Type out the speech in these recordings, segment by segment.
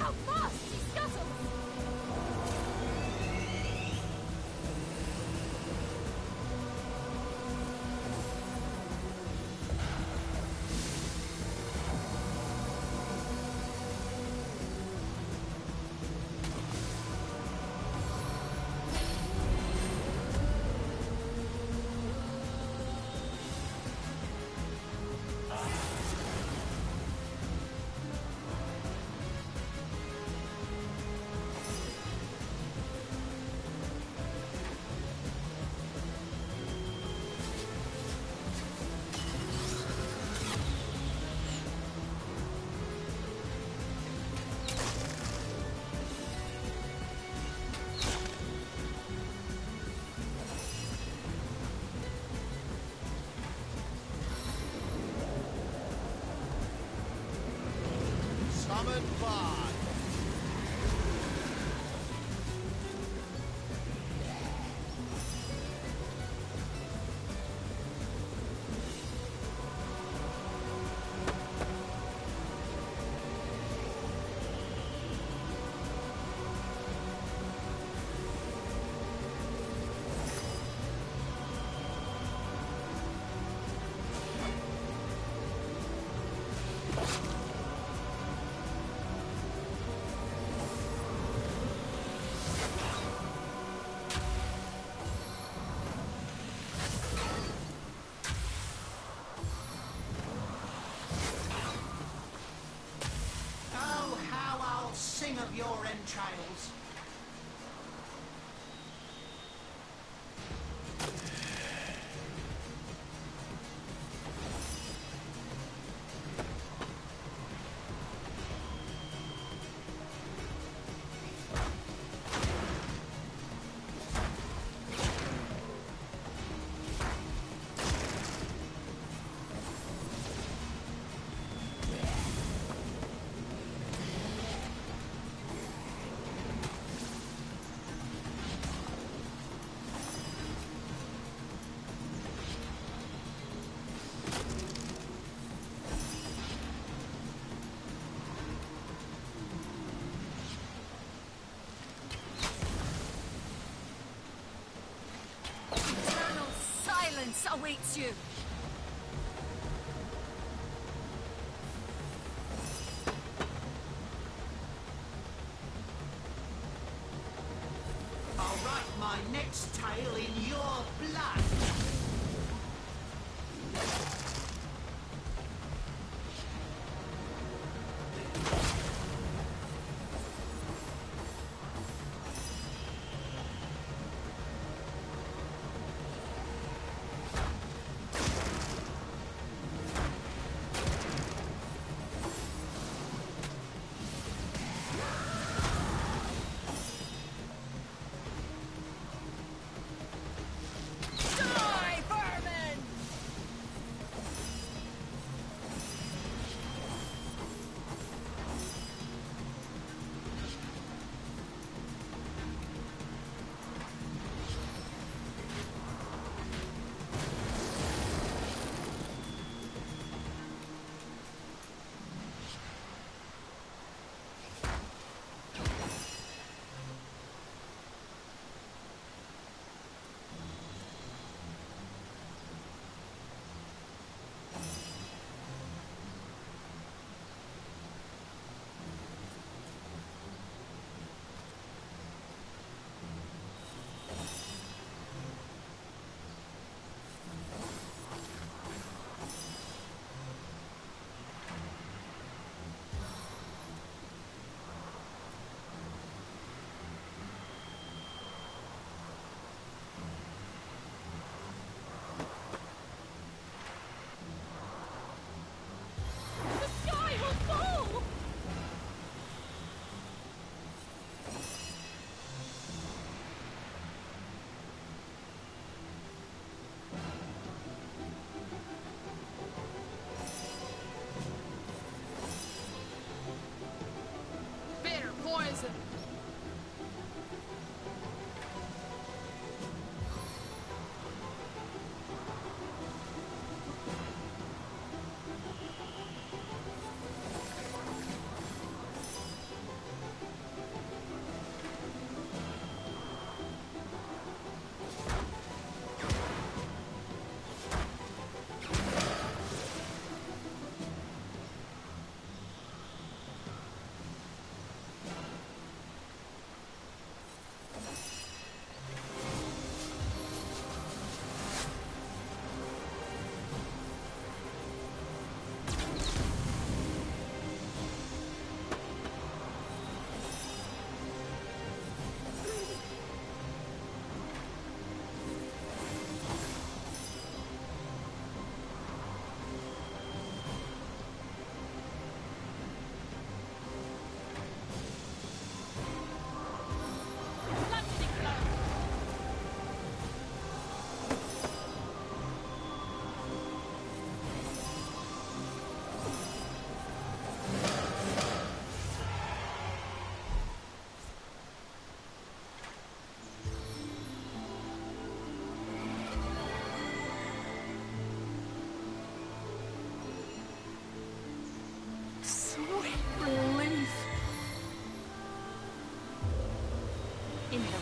how fast she scuttles! Summoned by... Sing of your entrails. Awaits you. I'll write my next tale in your blood.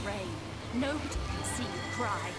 rain. Nobody can see you cry.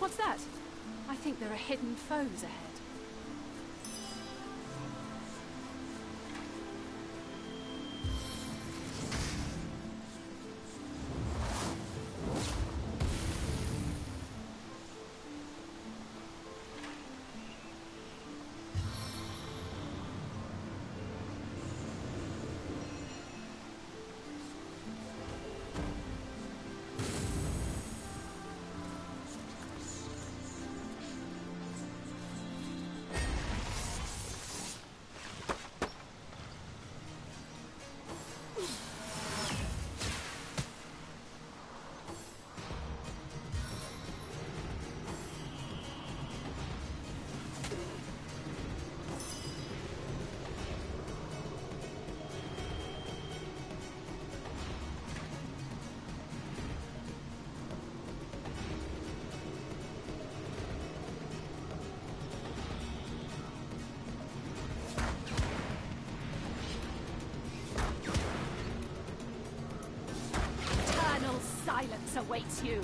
What's that? I think there are hidden foes ahead. Silence awaits you.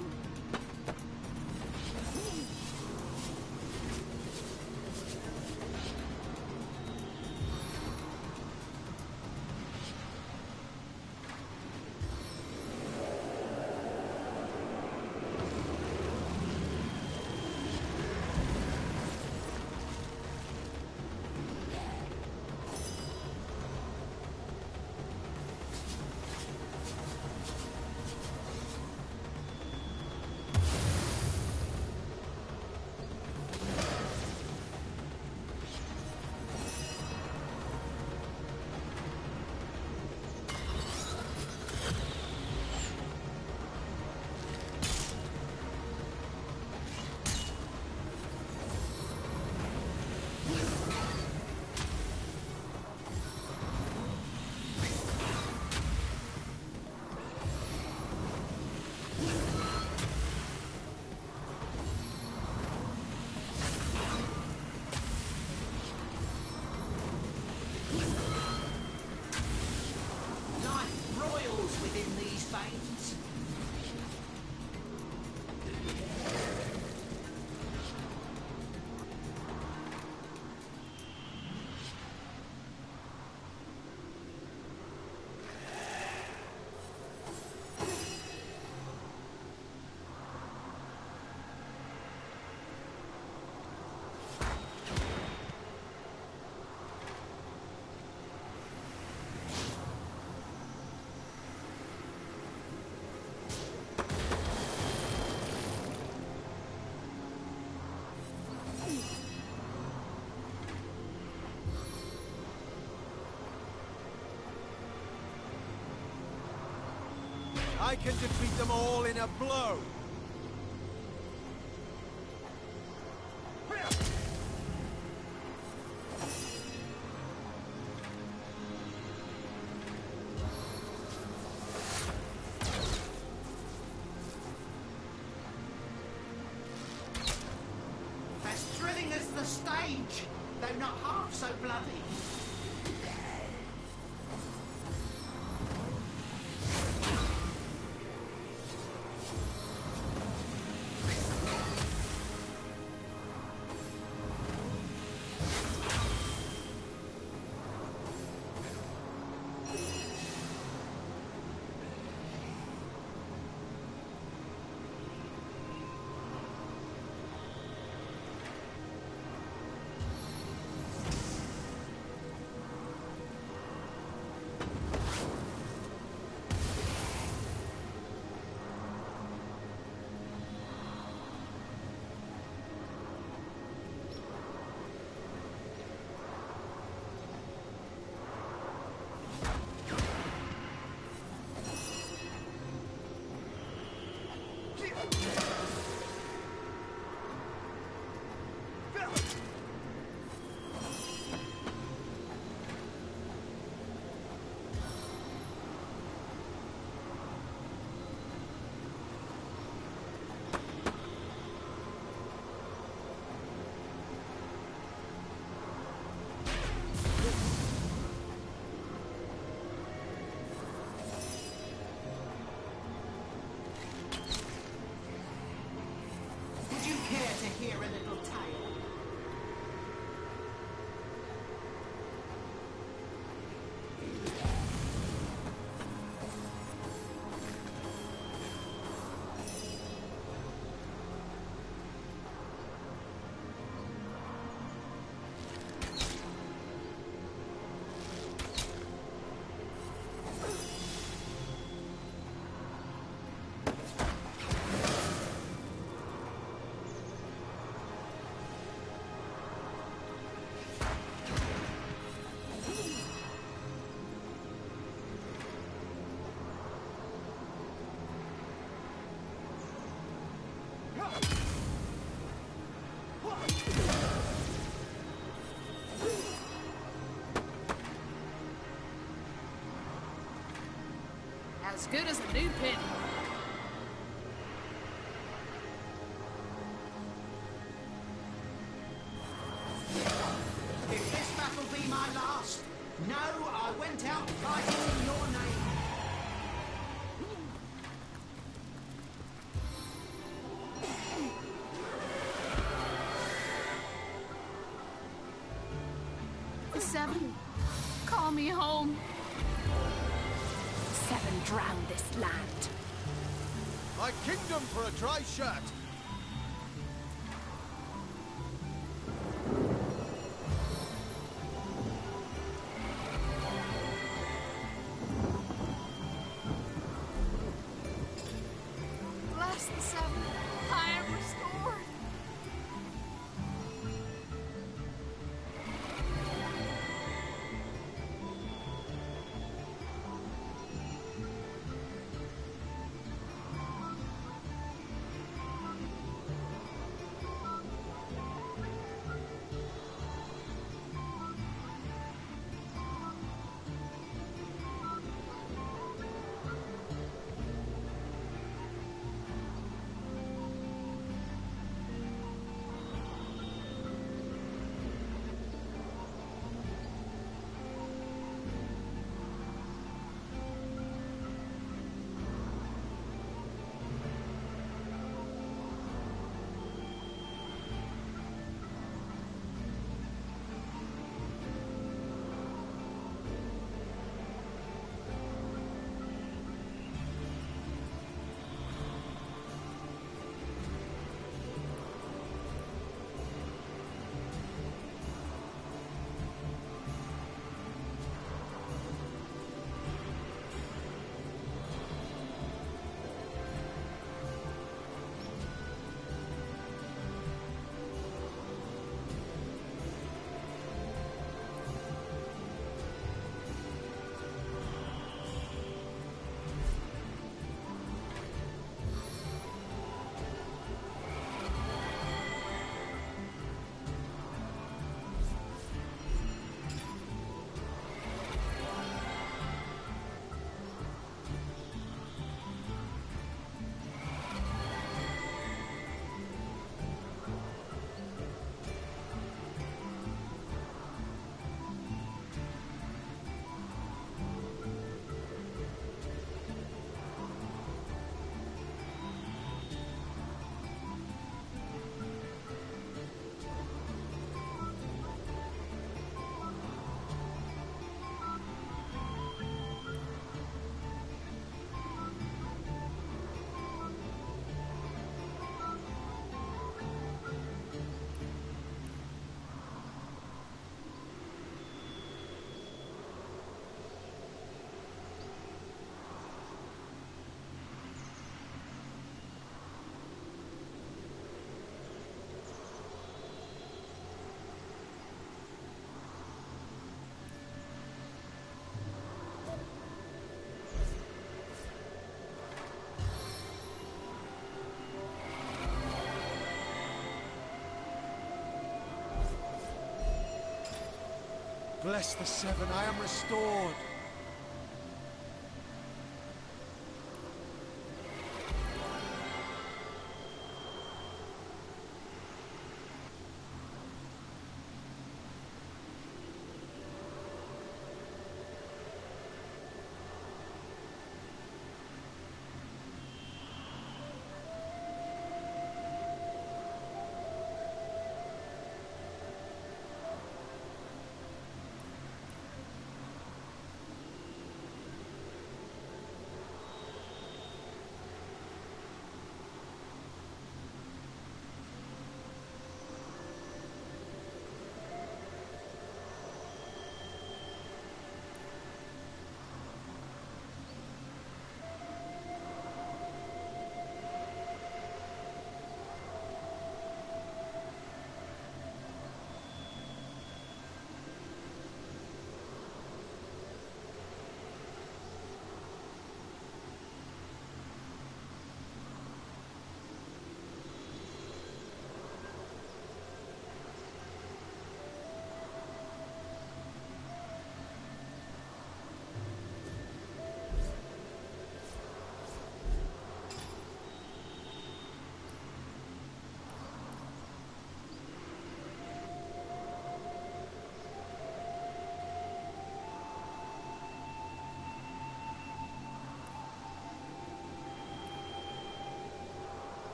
I can defeat them all in a blow! stage, though not half so bloody. To hear a little tale. As good as a new pin. If this battle be my last, know I went out fighting in your name. The Seven, call me home. Seven drown this land. My kingdom for a dry shirt! Bless the Seven, I am restored. Bless the Seven, I am restored.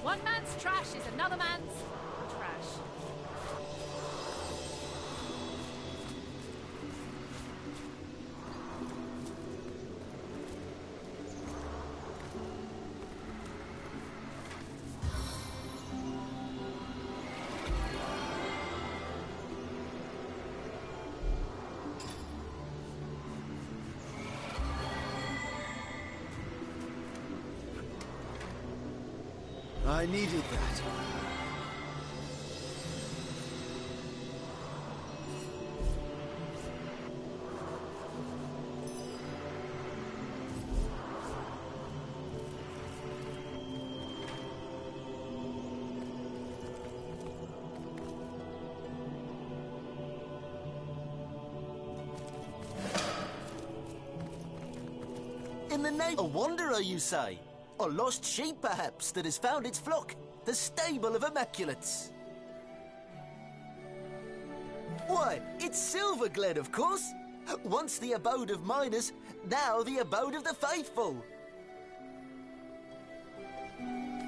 One man's trash is another man's trash. I needed that. In the name of a wanderer, you say? A lost sheep, perhaps, that has found its flock. The stable of Immaculates. Why, it's Silverglen, of course. Once the abode of miners, now the abode of the faithful.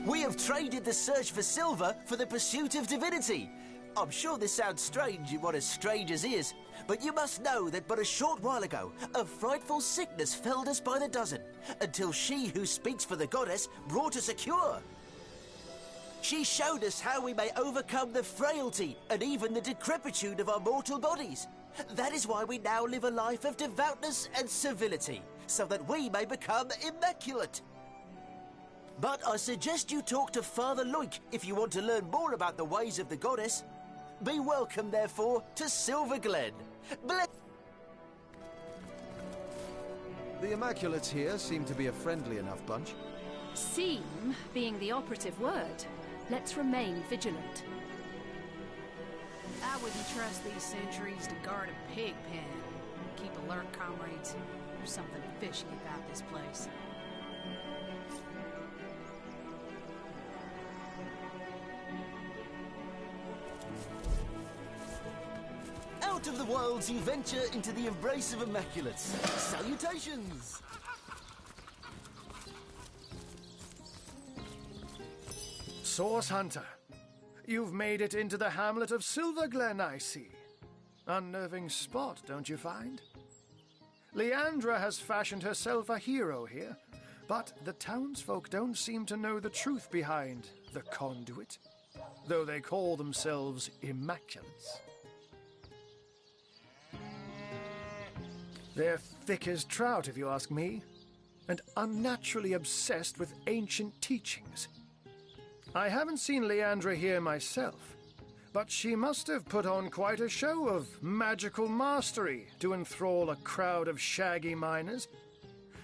We have traded the search for silver for the pursuit of divinity. I'm sure this sounds strange in what as strange as is, but you must know that but a short while ago, a frightful sickness felled us by the dozen, until she who speaks for the goddess brought us a cure. She showed us how we may overcome the frailty and even the decrepitude of our mortal bodies. That is why we now live a life of devoutness and civility, so that we may become immaculate. But I suggest you talk to Father Loik if you want to learn more about the ways of the goddess. Be welcome, therefore, to Silverglen. The Immaculates here seem to be a friendly enough bunch. Seem being the operative word. Let's remain vigilant. I wouldn't trust these sentries to guard a pig pen. Keep alert, comrades. There's something fishy about this place. Out of the wilds you venture into the embrace of Immaculates. Salutations! Source Hunter, you've made it into the hamlet of Silverglen, I see. Unnerving spot, don't you find? Leandra has fashioned herself a hero here, but the townsfolk don't seem to know the truth behind the conduit, though they call themselves Immaculates. They're thick as trout, if you ask me, and unnaturally obsessed with ancient teachings. I haven't seen Leandra here myself, but she must have put on quite a show of magical mastery to enthrall a crowd of shaggy miners,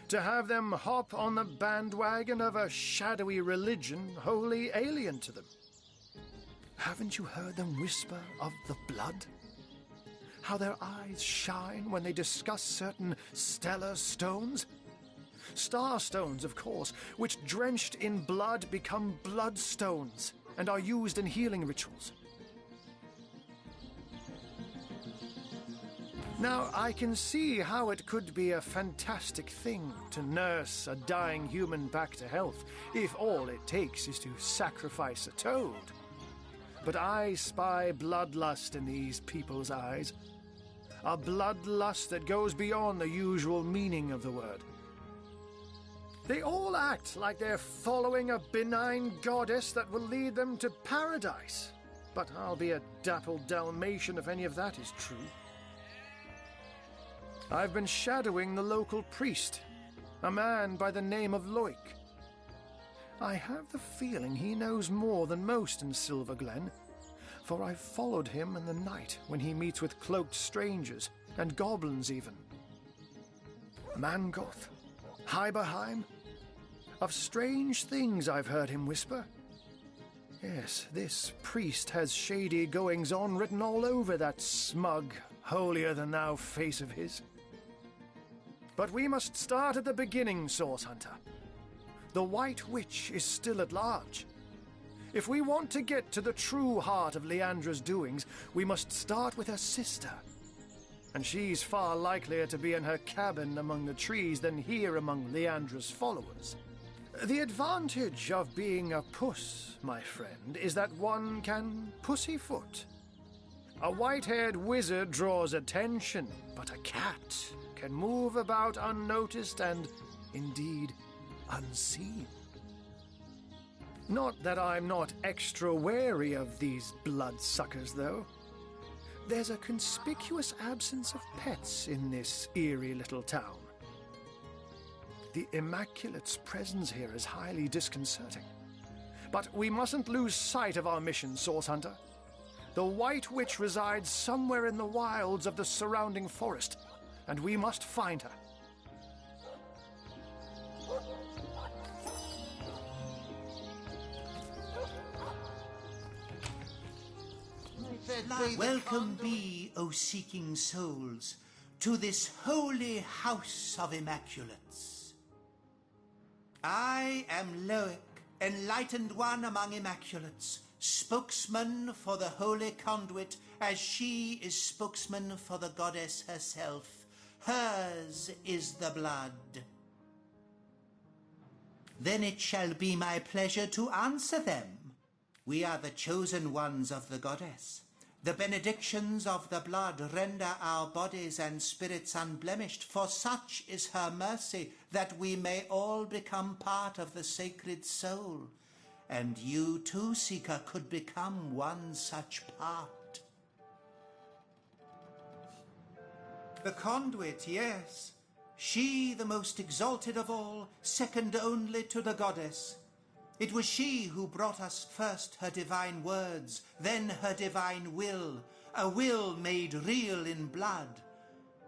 to have them hop on the bandwagon of a shadowy religion wholly alien to them. Haven't you heard them whisper of the blood? How their eyes shine when they discuss certain stellar stones? Star stones, of course, which drenched in blood become bloodstones and are used in healing rituals. Now, I can see how it could be a fantastic thing to nurse a dying human back to health if all it takes is to sacrifice a toad. But I spy bloodlust in these people's eyes. A bloodlust that goes beyond the usual meaning of the word. They all act like they're following a benign goddess that will lead them to paradise. But I'll be a dappled Dalmatian if any of that is true. I've been shadowing the local priest, a man by the name of Loic. I have the feeling he knows more than most in Silverglen, for I've followed him in the night when he meets with cloaked strangers, and goblins even. Mangoth, Hyberheim. Of strange things I've heard him whisper. Yes, this priest has shady goings-on written all over that smug, holier-than-thou face of his. But we must start at the beginning, Source Hunter. The White Witch is still at large. If we want to get to the true heart of Leandra's doings, we must start with her sister. And she's far likelier to be in her cabin among the trees than here among Leandra's followers. The advantage of being a puss, my friend, is that one can pussyfoot. A white-haired wizard draws attention, but a cat can move about unnoticed and, indeed, unseen. Not that I'm not extra wary of these bloodsuckers, though. There's a conspicuous absence of pets in this eerie little town. The Immaculate's presence here is highly disconcerting. But we mustn't lose sight of our mission, Source Hunter. The White Witch resides somewhere in the wilds of the surrounding forest, and we must find her. Welcome be, O seeking souls, to this holy house of Immaculates. I am Loic, enlightened one among Immaculates, spokesman for the holy conduit, as she is spokesman for the goddess herself. Hers is the blood. Then it shall be my pleasure to answer them. We are the chosen ones of the goddess. The benedictions of the blood render our bodies and spirits unblemished, for such is her mercy, that we may all become part of the sacred soul. And you too, Seeker, could become one such part. The conduit, yes. She, the most exalted of all, second only to the goddess. It was she who brought us first her divine words, then her divine will, a will made real in blood.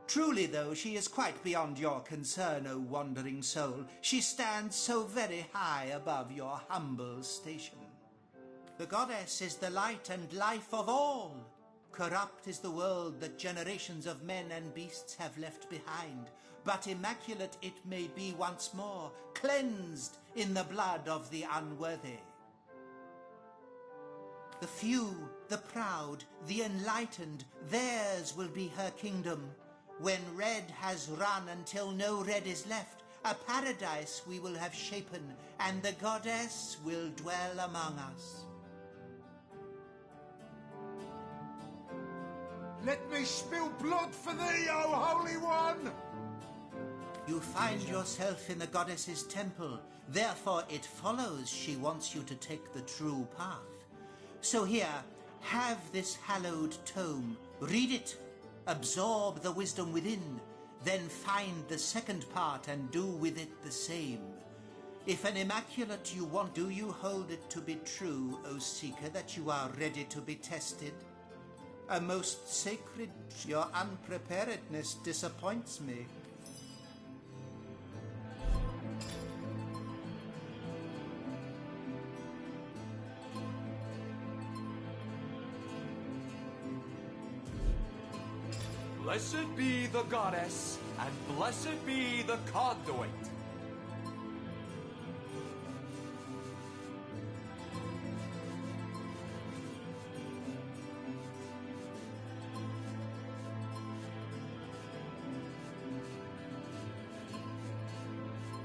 Truly, though, she is quite beyond your concern, O wandering soul. She stands so very high above your humble station. The goddess is the light and life of all. Corrupt is the world that generations of men and beasts have left behind, but immaculate it may be once more, cleansed in the blood of the unworthy. The few, the proud, the enlightened, theirs will be her kingdom. When red has run until no red is left, a paradise we will have shapen, and the goddess will dwell among us. Let me spill blood for thee, O Holy One! You find yourself in the goddess's temple, therefore it follows she wants you to take the true path. So here, have this hallowed tome, read it, absorb the wisdom within, then find the second part and do with it the same. If an immaculate you want, do you hold it to be true, O seeker, that you are ready to be tested? A most sacred, your unpreparedness disappoints me. Blessed be the goddess, and blessed be the conduit.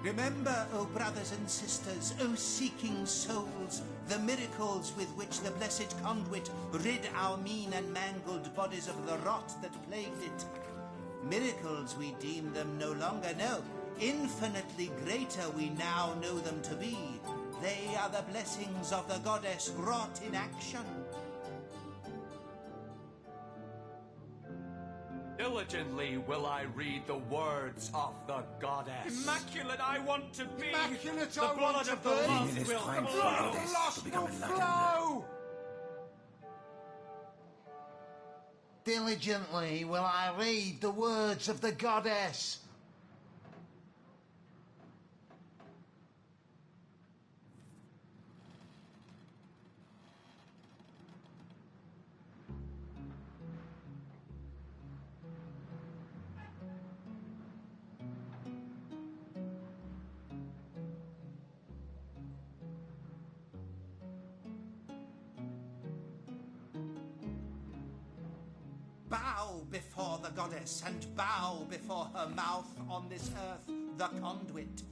Remember, O brothers and sisters, O seeking souls, the miracles with which the blessed conduit rid our mean and mangled bodies of the rot that plagued it. Miracles we deem them no longer, no. Infinitely greater we now know them to be. They are the blessings of the goddess wrought in action. Diligently will I read the words of the goddess. Immaculate I want to be! Immaculate The I blood want to of the be! lost The will blood flow. of the lost will flow! Diligently will I read the words of the goddess. Bow before the goddess, and bow before her mouth on this earth, the conduit.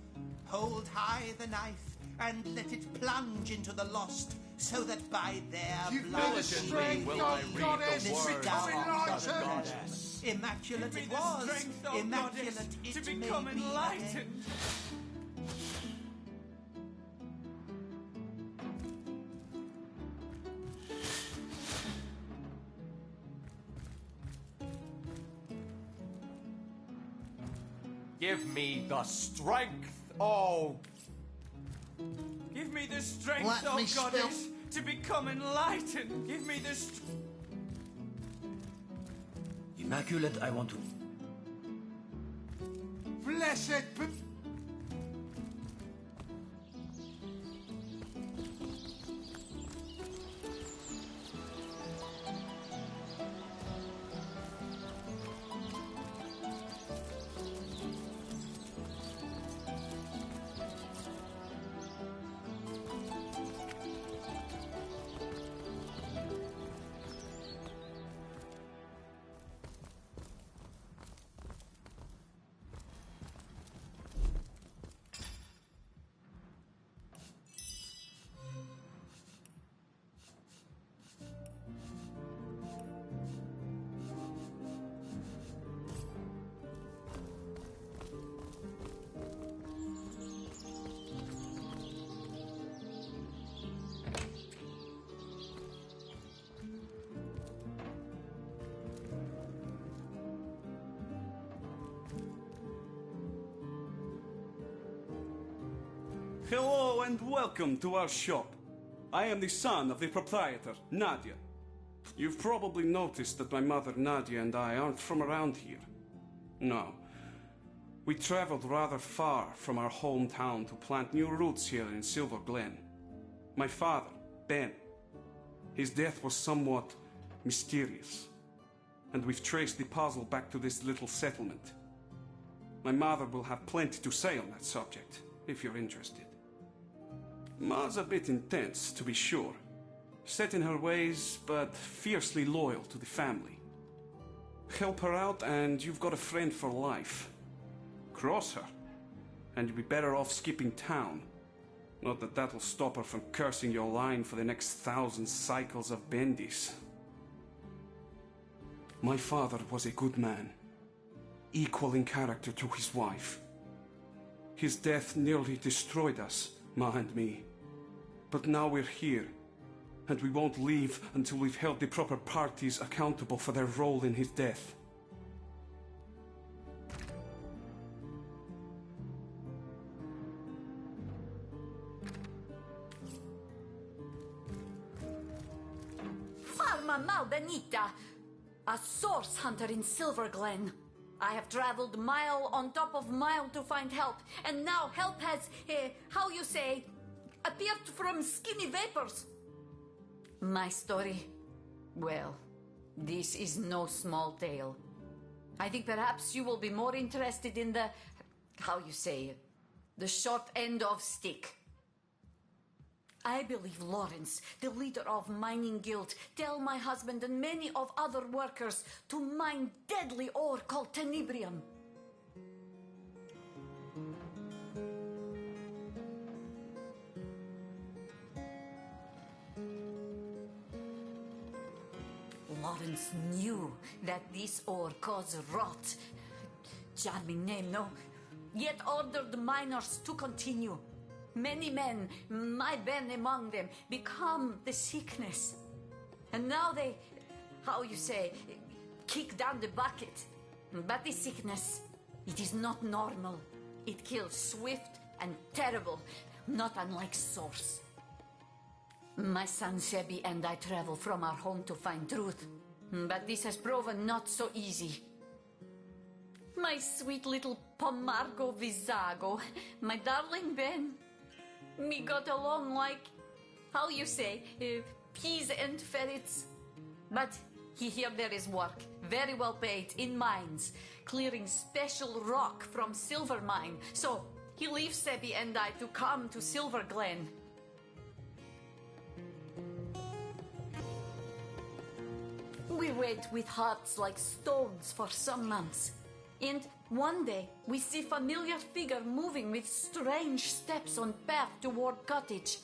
Hold high the knife, and let it plunge into the lost, so that by their Give blood me the strength, will I O read goddess, the to words become of the enlightened! goddess. Immaculate Give it me the was, strength, O immaculate goddess, it to may become be enlightened. again. Give me the strength, oh. Give me the strength, Let oh me spill- goddess, to become enlightened. Give me the Immaculate, I want to. Blessed be... Hello and welcome to our shop. I am the son of the proprietor, Nadia. You've probably noticed that my mother Nadia and I aren't from around here. No. We traveled rather far from our hometown to plant new roots here in Silver Glen. My father, Ben, his death was somewhat mysterious, and we've traced the puzzle back to this little settlement. My mother will have plenty to say on that subject, if you're interested. Ma's a bit intense, to be sure. Set in her ways, but fiercely loyal to the family. Help her out and you've got a friend for life. Cross her, and you'll be better off skipping town. Not that that'll stop her from cursing your line for the next 1,000 cycles of Bendis. My father was a good man, equal in character to his wife. His death nearly destroyed us, Ma and me. But now we're here, and we won't leave until we've held the proper parties accountable for their role in his death. Farma Malbenita, a source hunter in Silver Glen. I have traveled mile on top of mile to find help, and now help has, how you say, appeared from skinny vapors. My story? Well, this is no small tale. I think perhaps you will be more interested in the, how you say, the short end of stick. I believe Lawrence, the leader of Mining Guild, tell my husband and many of other workers to mine deadly ore called tenebrium. Lawrence knew that this ore caused rot. Charming name, no? Yet ordered the miners to continue. Many men, my Ben among them, become the sickness. And now they, how you say, kick down the bucket. But the sickness, it is not normal. It kills swift and terrible, not unlike Source. My son Sebi and I travel from our home to find truth. But this has proven not so easy. My sweet little Pomargo Visago, my darling Ben. We got along like, how you say, peas and ferrets. But here there is work, very well paid, in mines, clearing special rock from Silver Mine. So he leaves Sebi and I to come to Silver Glen. We wait with hearts like stones for some months. And one day, we see familiar figure moving with strange steps on path toward cottage.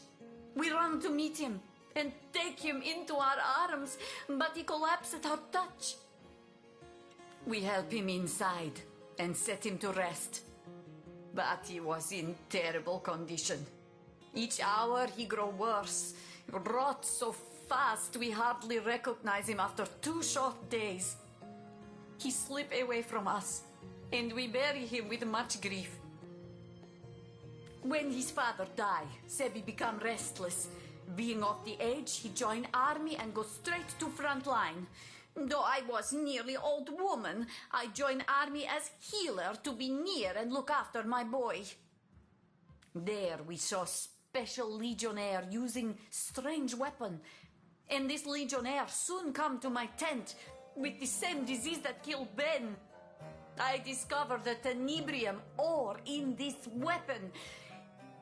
We run to meet him and take him into our arms, but he collapses at our touch. We help him inside and set him to rest. But he was in terrible condition. Each hour he grow worse, rot so fast we hardly recognize him after 2 short days. He slip away from us, and we bury him with much grief. When his father die, Sebi become restless. Being of the age, he join army and go straight to front line. Though I was nearly old woman, I join army as healer to be near and look after my boy. There we saw special legionnaire using strange weapon, and this legionnaire soon come to my tent with the same disease that killed Ben. I discovered the tenebrium ore in this weapon.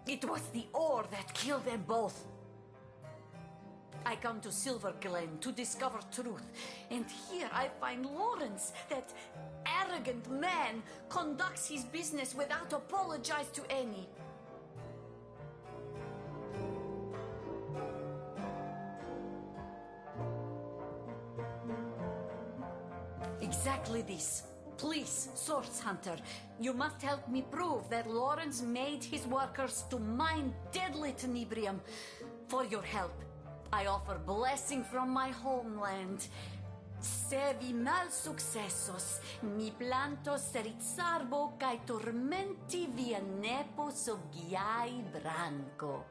It was the ore that killed them both. I come to Silver Glen to discover truth, and here I find Lawrence, that arrogant man, conducts his business without apologize to any. Exactly this. Please, Source Hunter, you must help me prove that Lawrence made his workers to mine deadly tenebrium. For your help, I offer blessing from my homeland. Se vi mal successos, mi plantos rizzarbo cae tormenti via nepo soggiai branco.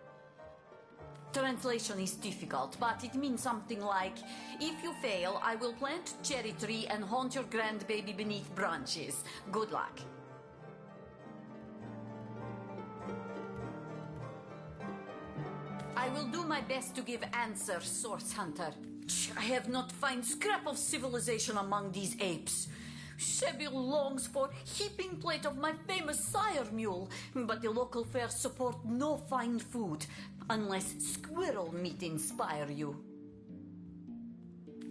Translation is difficult, but it means something like, if you fail, I will plant cherry tree and haunt your grandbaby beneath branches. Good luck. I will do my best to give answers, Source Hunter. I have not found scrap of civilization among these apes. Shebil longs for heaping plate of my famous sire mule, but the local fairs support no fine food, unless squirrel meat inspire you.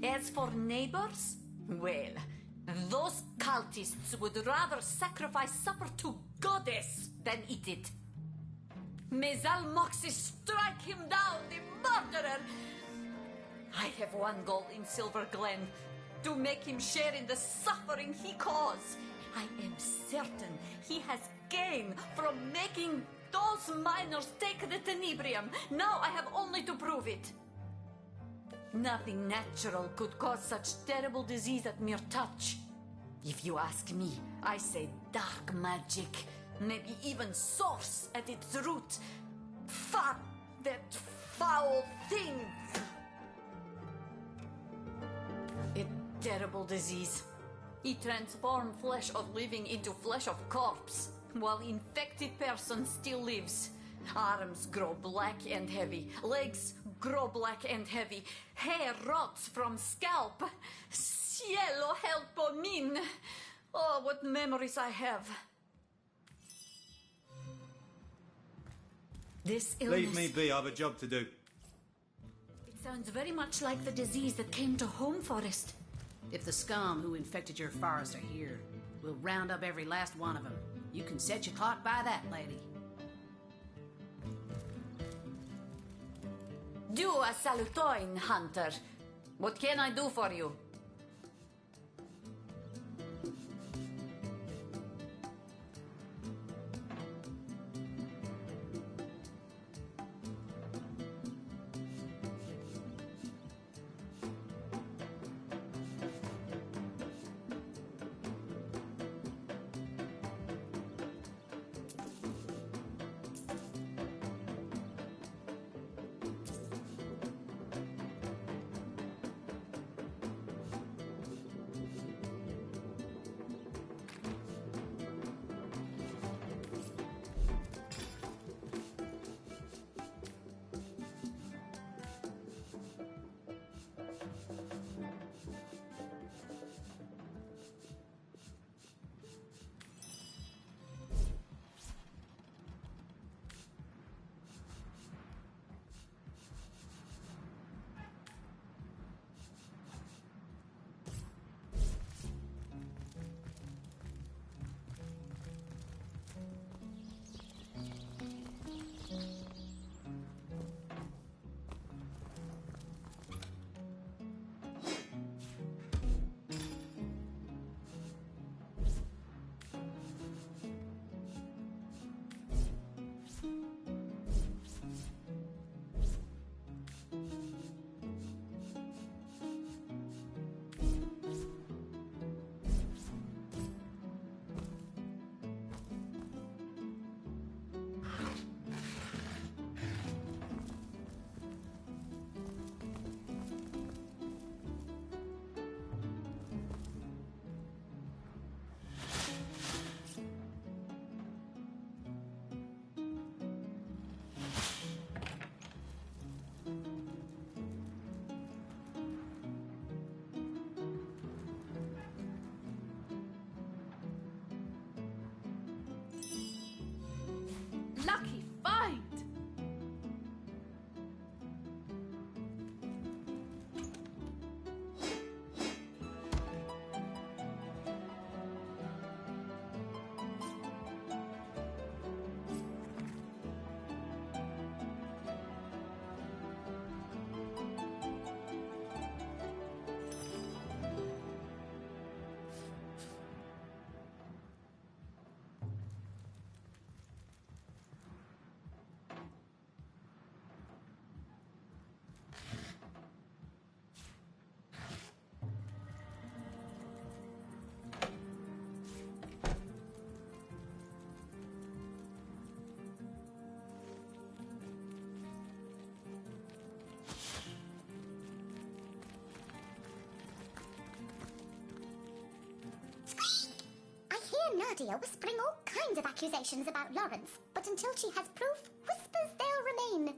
As for neighbors, well, those cultists would rather sacrifice supper to goddess than eat it. May Zalmoxis strike him down, the murderer! I have one goal in Silver Glen, to make him share in the suffering he caused. I am certain he has gained from making those miners take the tenebrium. Now I have only to prove it. Nothing natural could cause such terrible disease at mere touch. If you ask me, I say dark magic, maybe even source at its root. Fuck that foul thing! A terrible disease. It transforms flesh of living into flesh of corpse, while infected person still lives. Arms grow black and heavy, legs grow black and heavy, hair rots from scalp. Cielo helpo min! Oh, what memories I have. This illness... Leave me be, I've a job to do. It sounds very much like the disease that came to Home Forest. If the scum who infected your forest are here, we'll round up every last one of them. You can set your clock by that, lady. Do a salutoin, Hunter. What can I do for you? Nadia whispering all kinds of accusations about Lawrence, but until she has proof, whispers they'll remain.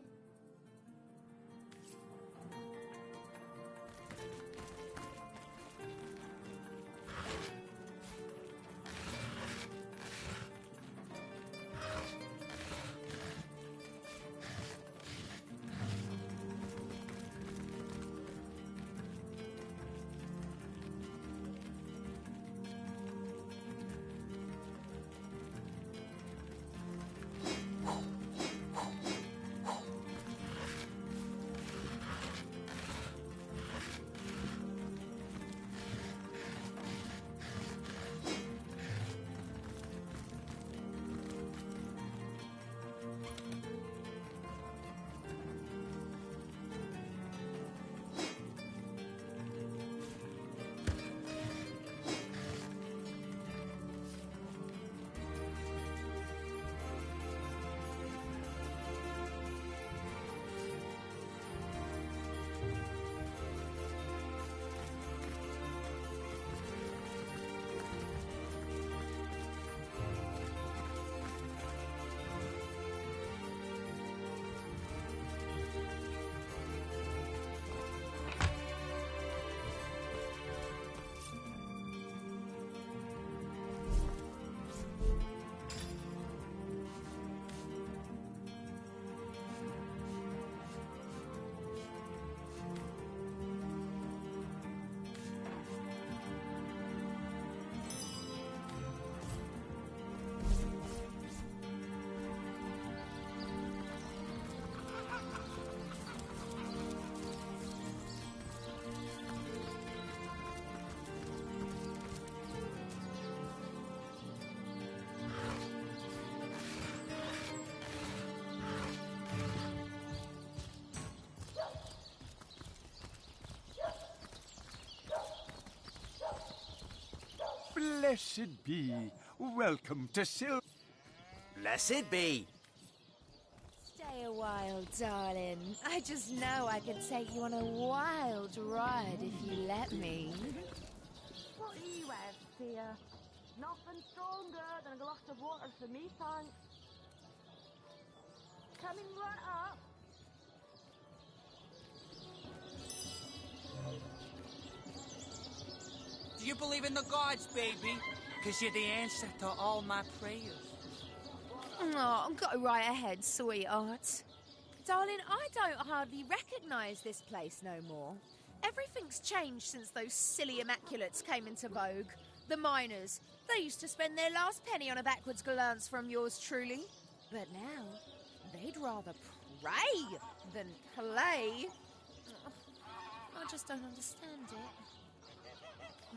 Blessed be. Welcome to Blessed be. Stay a while, darling. I just know I could take you on a wild ride if you let me. What do you have, dear? Nothing stronger than a glass of water for me, thanks. Coming right up. Do you believe in the gods, baby? Because you're the answer to all my prayers. Oh, go right ahead, sweetheart. Darling, I don't hardly recognise this place no more. Everything's changed since those silly Immaculates came into vogue. The miners, they used to spend their last penny on a backwards glance from yours truly. But now, they'd rather pray than play. I just don't understand it.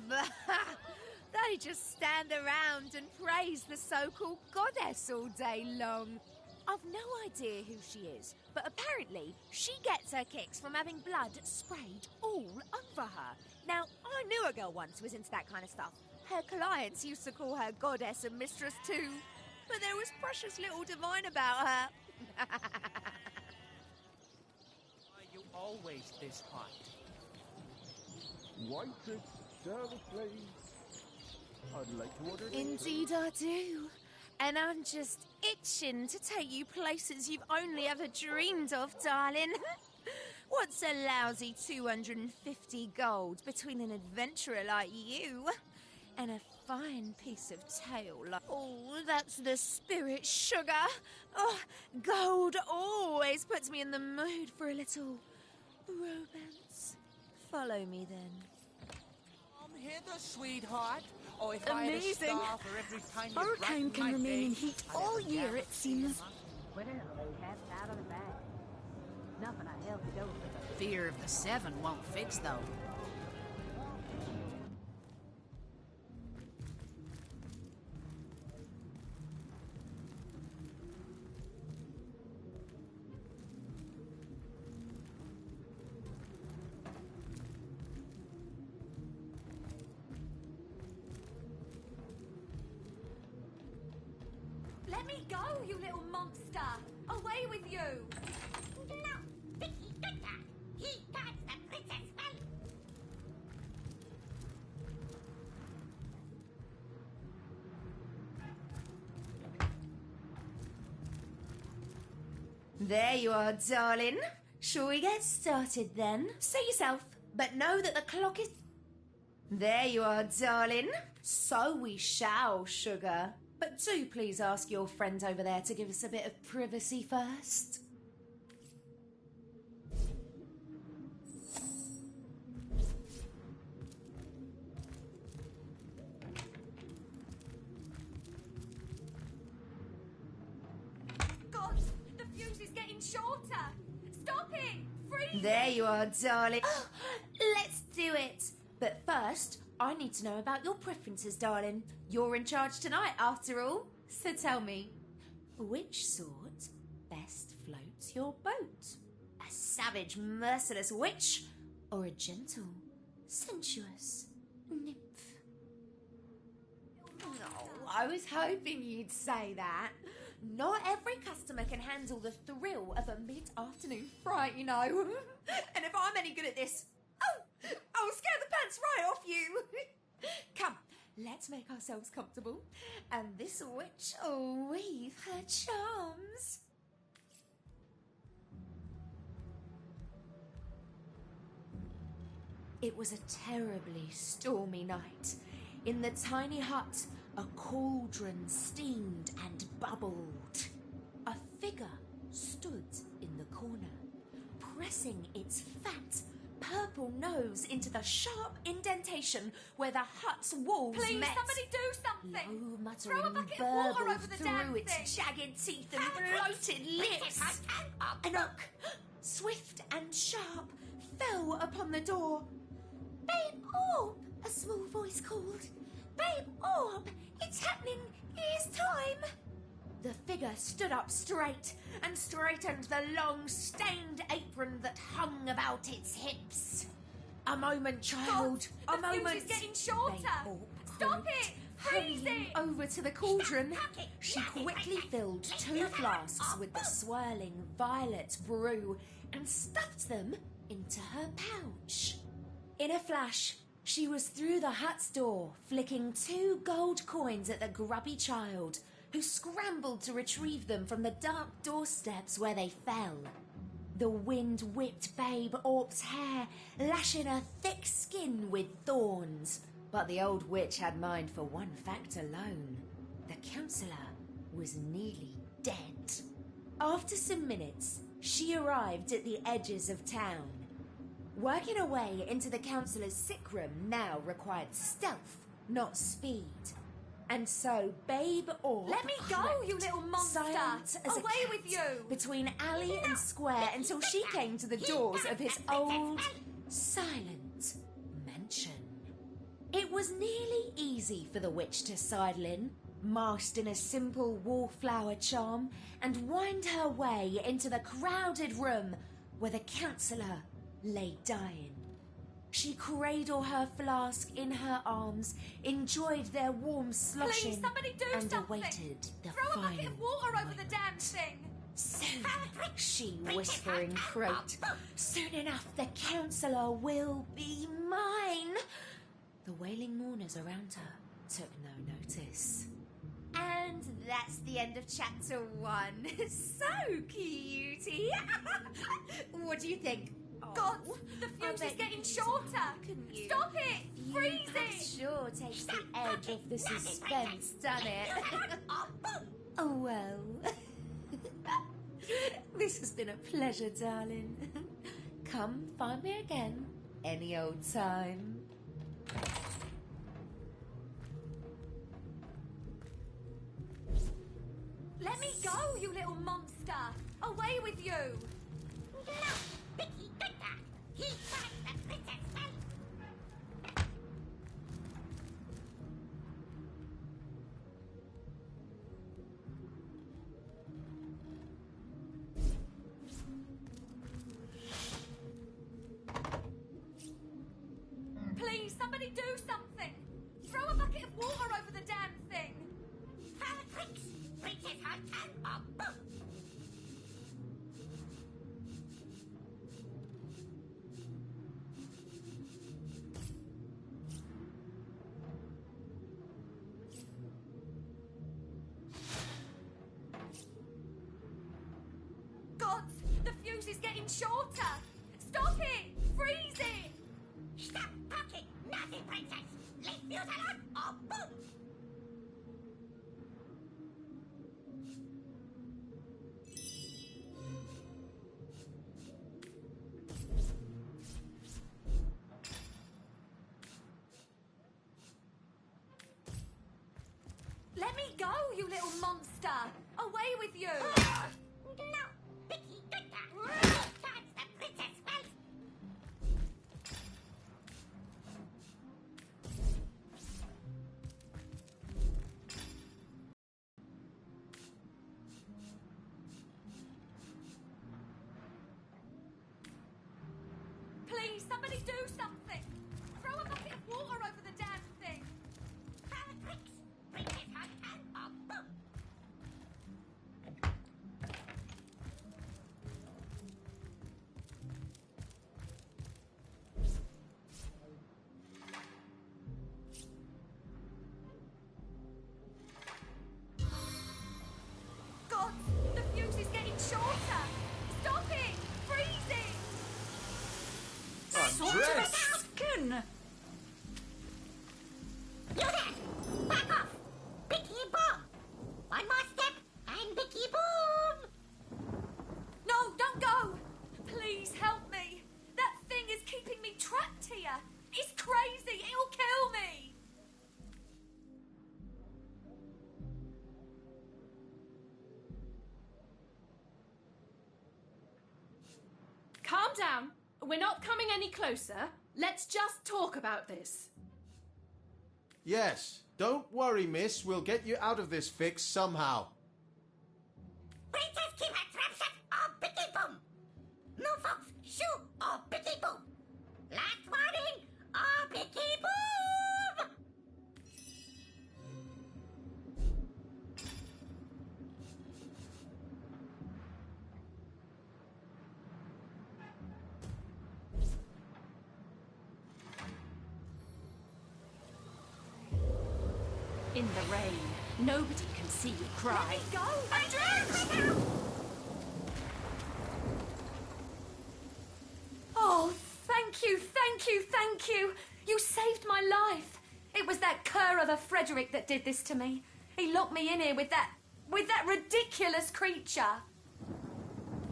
They just stand around and praise the so-called goddess all day long. I've no idea who she is, but apparently she gets her kicks from having blood sprayed all over her. Now, I knew a girl once who was into that kind of stuff. Her clients used to call her goddess and mistress too, but there was precious little divine about her. Are you always this hot? Waitress, serve a please. I'd like to order... Indeed I do. And I'm just itching to take you places you've only ever dreamed of, darling. What's a lousy 250 gold between an adventurer like you and a fine piece of tail like... Oh, that's the spirit, sugar. Oh, gold always puts me in the mood for a little romance. Follow me, then. I'm hither, sweetheart. Oh, if Amazing. I had a star for every time you Hurricane brighten can my remain in day, heat I'd all have a year, gallon it seems. Well, cast out of the bag. Nothing a healthy dose of the fear of the seven won't fix, though. Let me go, you little monster! Away with you! No, Vicky Victor. He guards the princess well. There you are, darling. Shall we get started then? Suit yourself, but know that the clock is... There you are, darling. So we shall, sugar. But do please ask your friend over there to give us a bit of privacy first. God, the fuse is getting shorter. Stop it! Freeze! There you are, darling. Let's do it. But first, I need to know about your preferences, darling. You're in charge tonight, after all. So tell me, which sort best floats your boat? A savage, merciless witch, or a gentle, sensuous nymph? Oh, I was hoping you'd say that. Not every customer can handle the thrill of a mid-afternoon fright, you know. And if I'm any good at this, I'll scare the pants right off you. Come, let's make ourselves comfortable. And this witch will weave her charms. It was a terribly stormy night. In the tiny hut, a cauldron steamed and bubbled. A figure stood in the corner, pressing its fat, purple nose into the sharp indentation where the hut's walls Please, met. somebody do something! Low Throw a muttering bucket of water burbled over the through damn its thing. jagged teeth and bloated lips. A knock, swift and sharp, fell upon the door. Babe Orb, a small voice called. Babe Orb, it's happening. Here's time. The figure stood up straight and straightened the long, stained apron that hung about its hips. A moment, child. God, a the fuse moment. is getting shorter. Babe Orb Stop called, it! Freeze hurrying it! over to the cauldron. She quickly filled 2 flasks with the swirling violet brew and stuffed them into her pouch. In a flash, she was through the hut's door, flicking 2 gold coins at the grubby child, who scrambled to retrieve them from the dark doorsteps where they fell. The wind whipped Babe Orp's hair, lashing her thick skin with thorns. But the old witch had mind for one fact alone. The counsellor was nearly dead. After some minutes, she arrived at the edges of town. Working her way into the counsellor's sick room now required stealth, not speed. And so Babe Orp Let me go, you little monster! silent as Away a cat with you! between alley and square until she came to the doors of his old, silent mansion. It was nearly easy for the witch to sidle in, masked in a simple wallflower charm, and wind her way into the crowded room where the counsellor lay dying. She cradled her flask in her arms, enjoyed their warm sloshing, Please, somebody do and something! awaited the Throw a bucket final of water over the moment. damn thing! Soon, she whispering croaked, soon enough the counsellor will be mine. The wailing mourners around her took no notice. And that's the end of chapter 1. So cutie. What do you think? God, the I fuse bet is you getting could shorter! couldn't you? Stop it! Freeze That it! sure takes the edge off the suspense, doesn't it? Oh well. This has been a pleasure, darling. Come find me again any old time. Let me go, you little monster! Away with you! Please, somebody do something! Throw a bucket of water over the damn thing! fuse is getting shorter! Stop it! Freeze it! Stop talking, naughty princess! Leave fuse alone or boom! Let me go, you little monster! Away with you! No! Picky good that! Touch the princess face! Please, somebody do something! Throw a bucket of water over the damn thing! Power tricks! Princess hug and or boom! God, the fuse is getting shorter! Stop it! Freeze it! I'm dressed! Skin! You there! Back off! Picky boom! One more step and picky boom! No, don't go! Please help me! That thing is keeping me trapped here! It's crazy! It'll kill me! Calm down. We're not coming any closer. Let's just talk about this. Yes, don't worry, miss. We'll get you out of this fix somehow. Princess keep her trap shut or picky boom! No folks, shoo or picky boom! Last warning or picky boom! In the rain, nobody can see you cry. Go! Andrew! Oh, thank you, thank you, thank you! You saved my life! It was that cur of a Frederick that did this to me. He locked me in here with that ridiculous creature.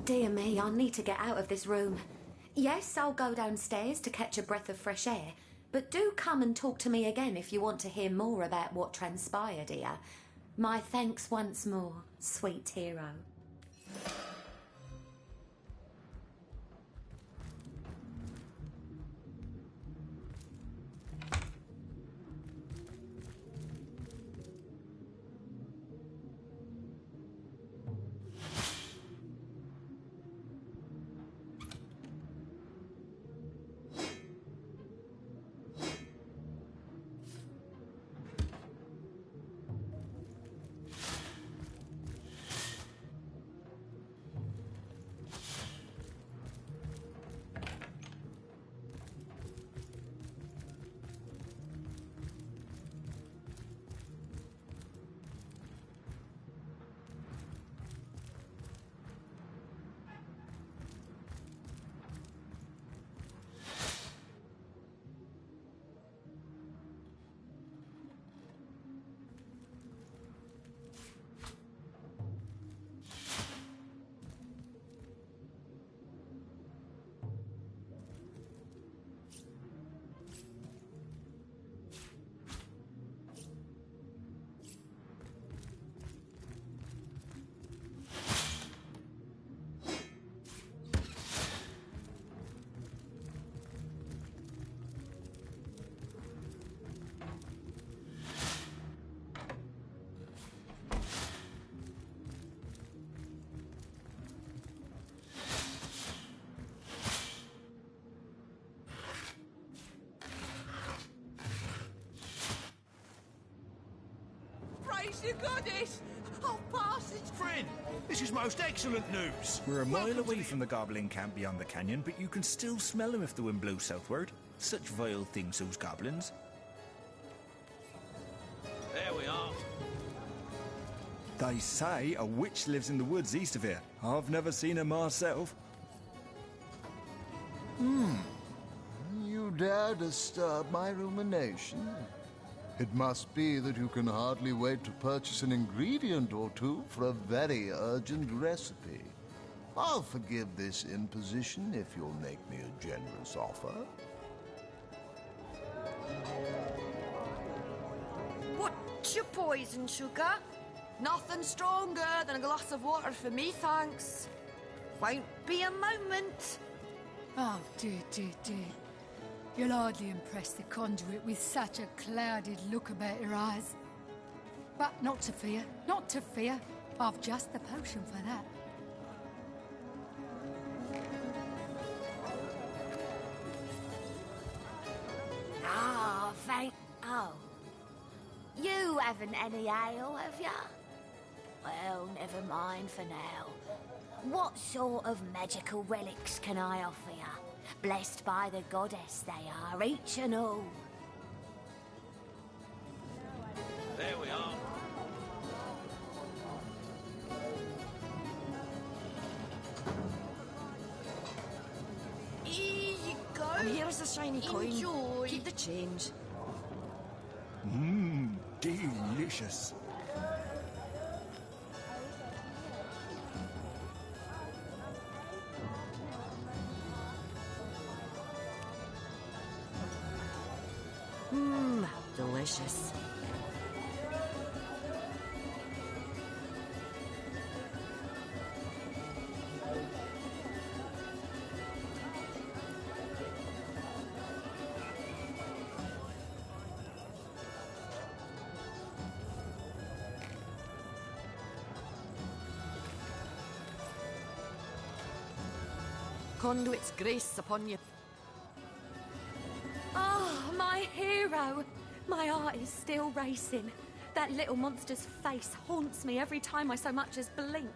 Dear me, I need to get out of this room. Yes, I'll go downstairs to catch a breath of fresh air, but do come and talk to me again if you want to hear more about what transpired here. My thanks once more, sweet hero. Praise the goddess! Oh, Parsons! Friend, this is most excellent news. We're a mile away from the goblin camp beyond the canyon, but you can still smell them if the wind blows southward. Such vile things, those goblins. There we are. They say a witch lives in the woods east of here. I've never seen her myself. You dare disturb my rumination? It must be that you can hardly wait to purchase an ingredient or two for a very urgent recipe. I'll forgive this imposition if you'll make me a generous offer. What's your poison, sugar? Nothing stronger than a glass of water for me, thanks. Won't be a moment. Oh, dear, dear, dear. You'll hardly impress the conduit with such a clouded look about your eyes. But not to fear, not to fear. I've just the potion for that. Ah, thank... Oh. You haven't any ale, have ya? Well, never mind for now. What sort of magical relics can I offer ya? Blessed by the goddess they are, each and all. There we are. Here you go. And here's a shiny coin. Enjoy. Keep the change. Mmm, delicious. Delicious. Conduit's grace upon you. Oh, my hero! My heart is still racing. That little monster's face haunts me every time I so much as blink.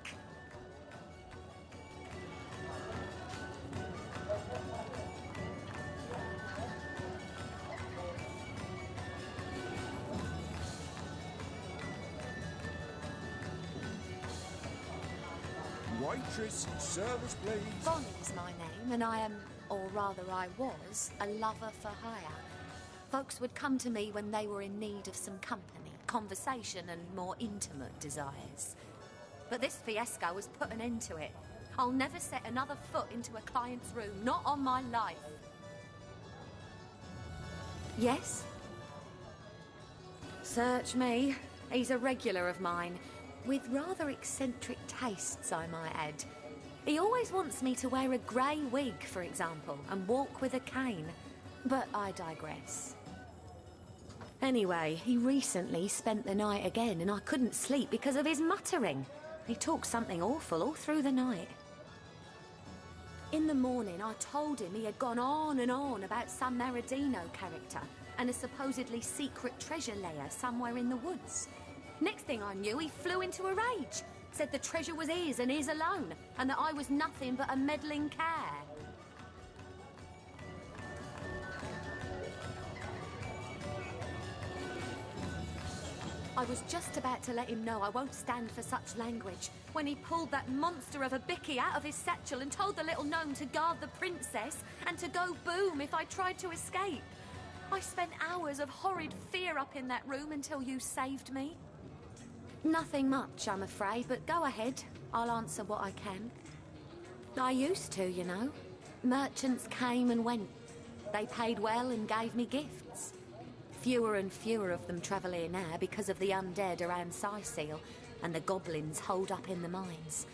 Waitress, service please. Bonnie's my name, and I am, or rather I was, a lover for hire. Folks would come to me when they were in need of some company, conversation and more intimate desires. But this fiasco has put an end to it. I'll never set another foot into a client's room, not on my life. Yes? Search me. He's a regular of mine, with rather eccentric tastes, I might add. He always wants me to wear a grey wig, for example, and walk with a cane. But I digress. Anyway, he recently spent the night again, and I couldn't sleep because of his muttering. He talked something awful all through the night. In the morning, I told him he had gone on and on about some Meridino character and a supposedly secret treasure lair somewhere in the woods. Next thing I knew, he flew into a rage, said the treasure was his and his alone, and that I was nothing but a meddling care. I was just about to let him know I won't stand for such language when he pulled that monster of a bicky out of his satchel and told the little gnome to guard the princess and to go boom if I tried to escape. I spent hours of horrid fear up in that room until you saved me. Nothing much, I'm afraid, but go ahead. I'll answer what I can. I used to, you know. Merchants came and went. They paid well and gave me gifts. Fewer and fewer of them travel here now because of the undead around Seal and the goblins holed up in the mines.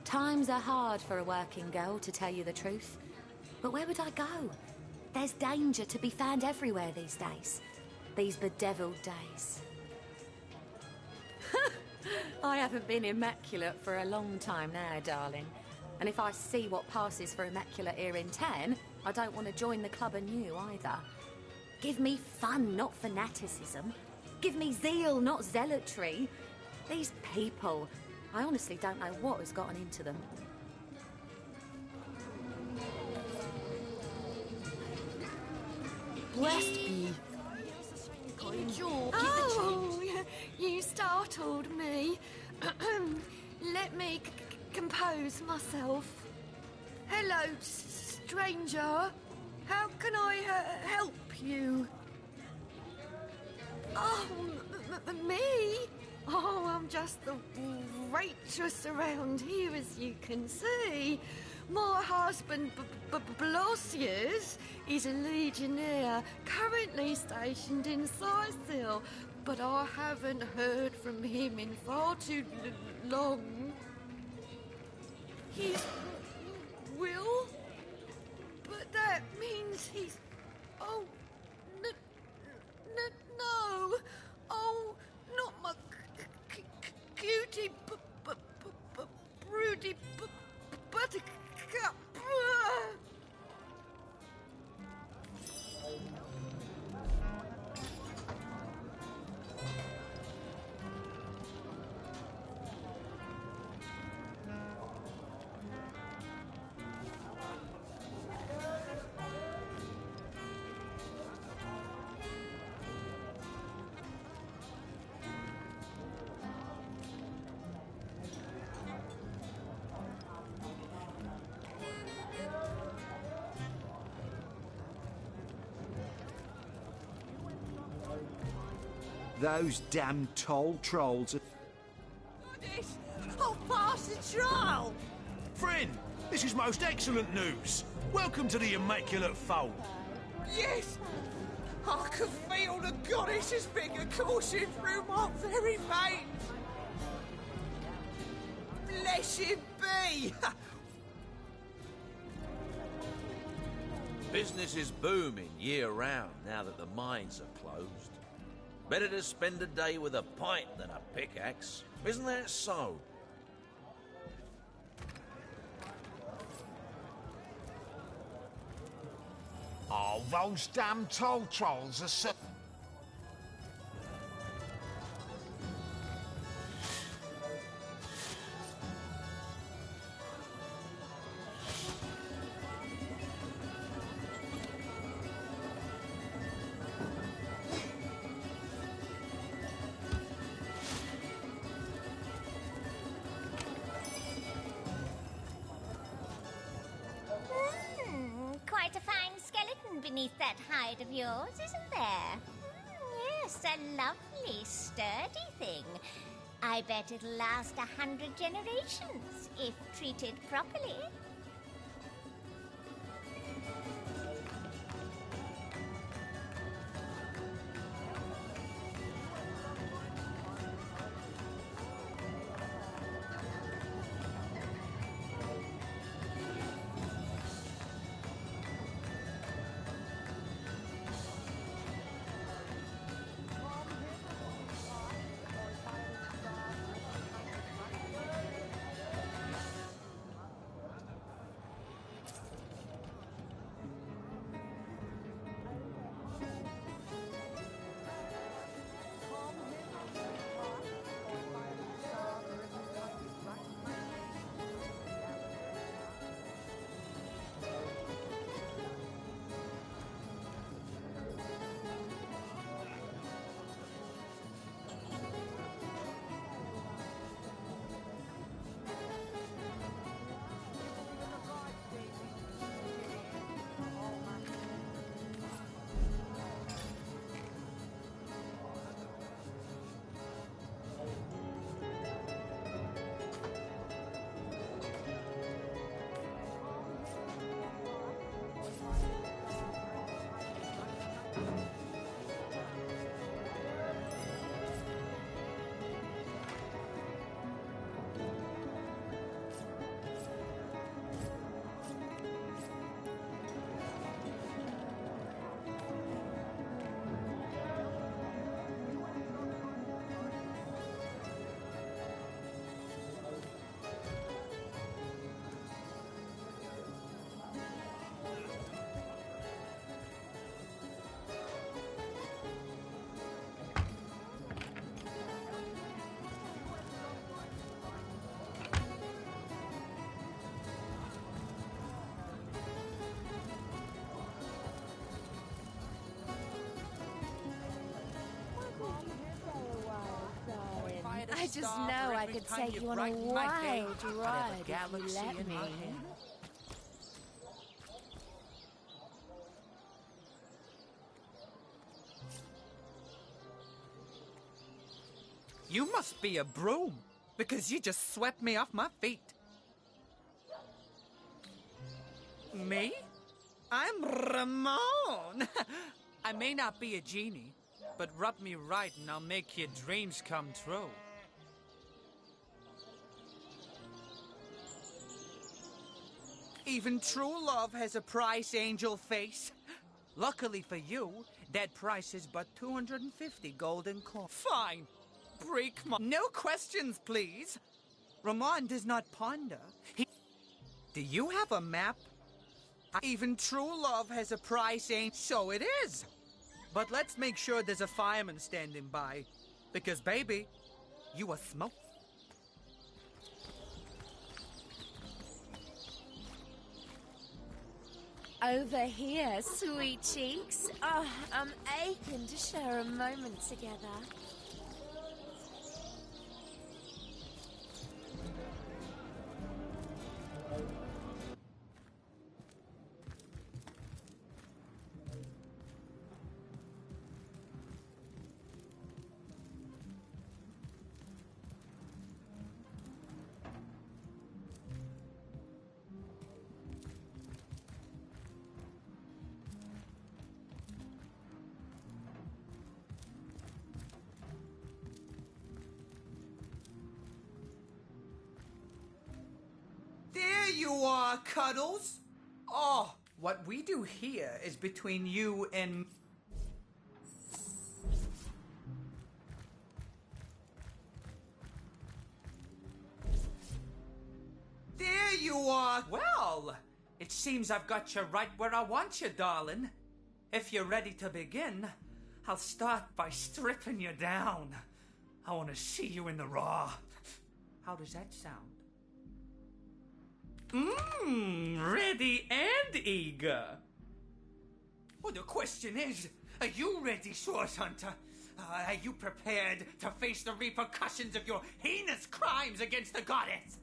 Times are hard for a working girl, to tell you the truth. But where would I go? There's danger to be found everywhere these days. These bedeviled days. I haven't been immaculate for a long time now, darling. And if I see what passes for immaculate here in town, I don't want to join the club anew either. Give me fun, not fanaticism. Give me zeal, not zealotry. These people, I honestly don't know what has gotten into them. Blessed be. Oh, you startled me. Let me compose myself. Hello, stranger. How can I help you? Oh, me? Oh, I'm just the waitress around here, as you can see. My husband, Blosius, is a legionnaire, currently stationed in Sicil, but I haven't heard from him in far too long. He's Will? But that means he's... Oh, no. Oh, not my cutie, broody buttercup. Those damn toll trolls are... Goddess! I'll pass the trial! Friend, this is most excellent news. Welcome to the Immaculate Fold. Yes! I can feel the goddess's finger coursing through my very veins! Blessed be! Business is booming year-round now that the mines are closed. Better to spend a day with a pint than a pickaxe. Isn't that so? Oh, those damn toll trolls are so... Quite a fine skeleton beneath that hide of yours, isn't there? Yes, a lovely, sturdy thing. I bet it'll last 100 generations, if treated properly. I just know I could take you on a wild ride if you let me. You must be a broom, because you just swept me off my feet. Me? I'm Ramon! I may not be a genie, but rub me right and I'll make your dreams come true. Even true love has a price, angel face. Luckily for you, that price is but 250 golden coins. Fine. Break my... No questions, please. Ramon does not ponder. Do you have a map? Even true love has a price, ain't so it is. But let's make sure there's a fireman standing by. Because, baby, you are smoke. Over here, sweet cheeks. Oh, I'm aching to share a moment together. There you are, Cuddles. Oh, what we do here is between you and... There you are. Well, it seems I've got you right where I want you, darling. If you're ready to begin, I'll start by stripping you down. I want to see you in the raw. How does that sound? Ready and eager. Well, the question is, are you ready, Source Hunter? Are you prepared to face the repercussions of your heinous crimes against the goddess?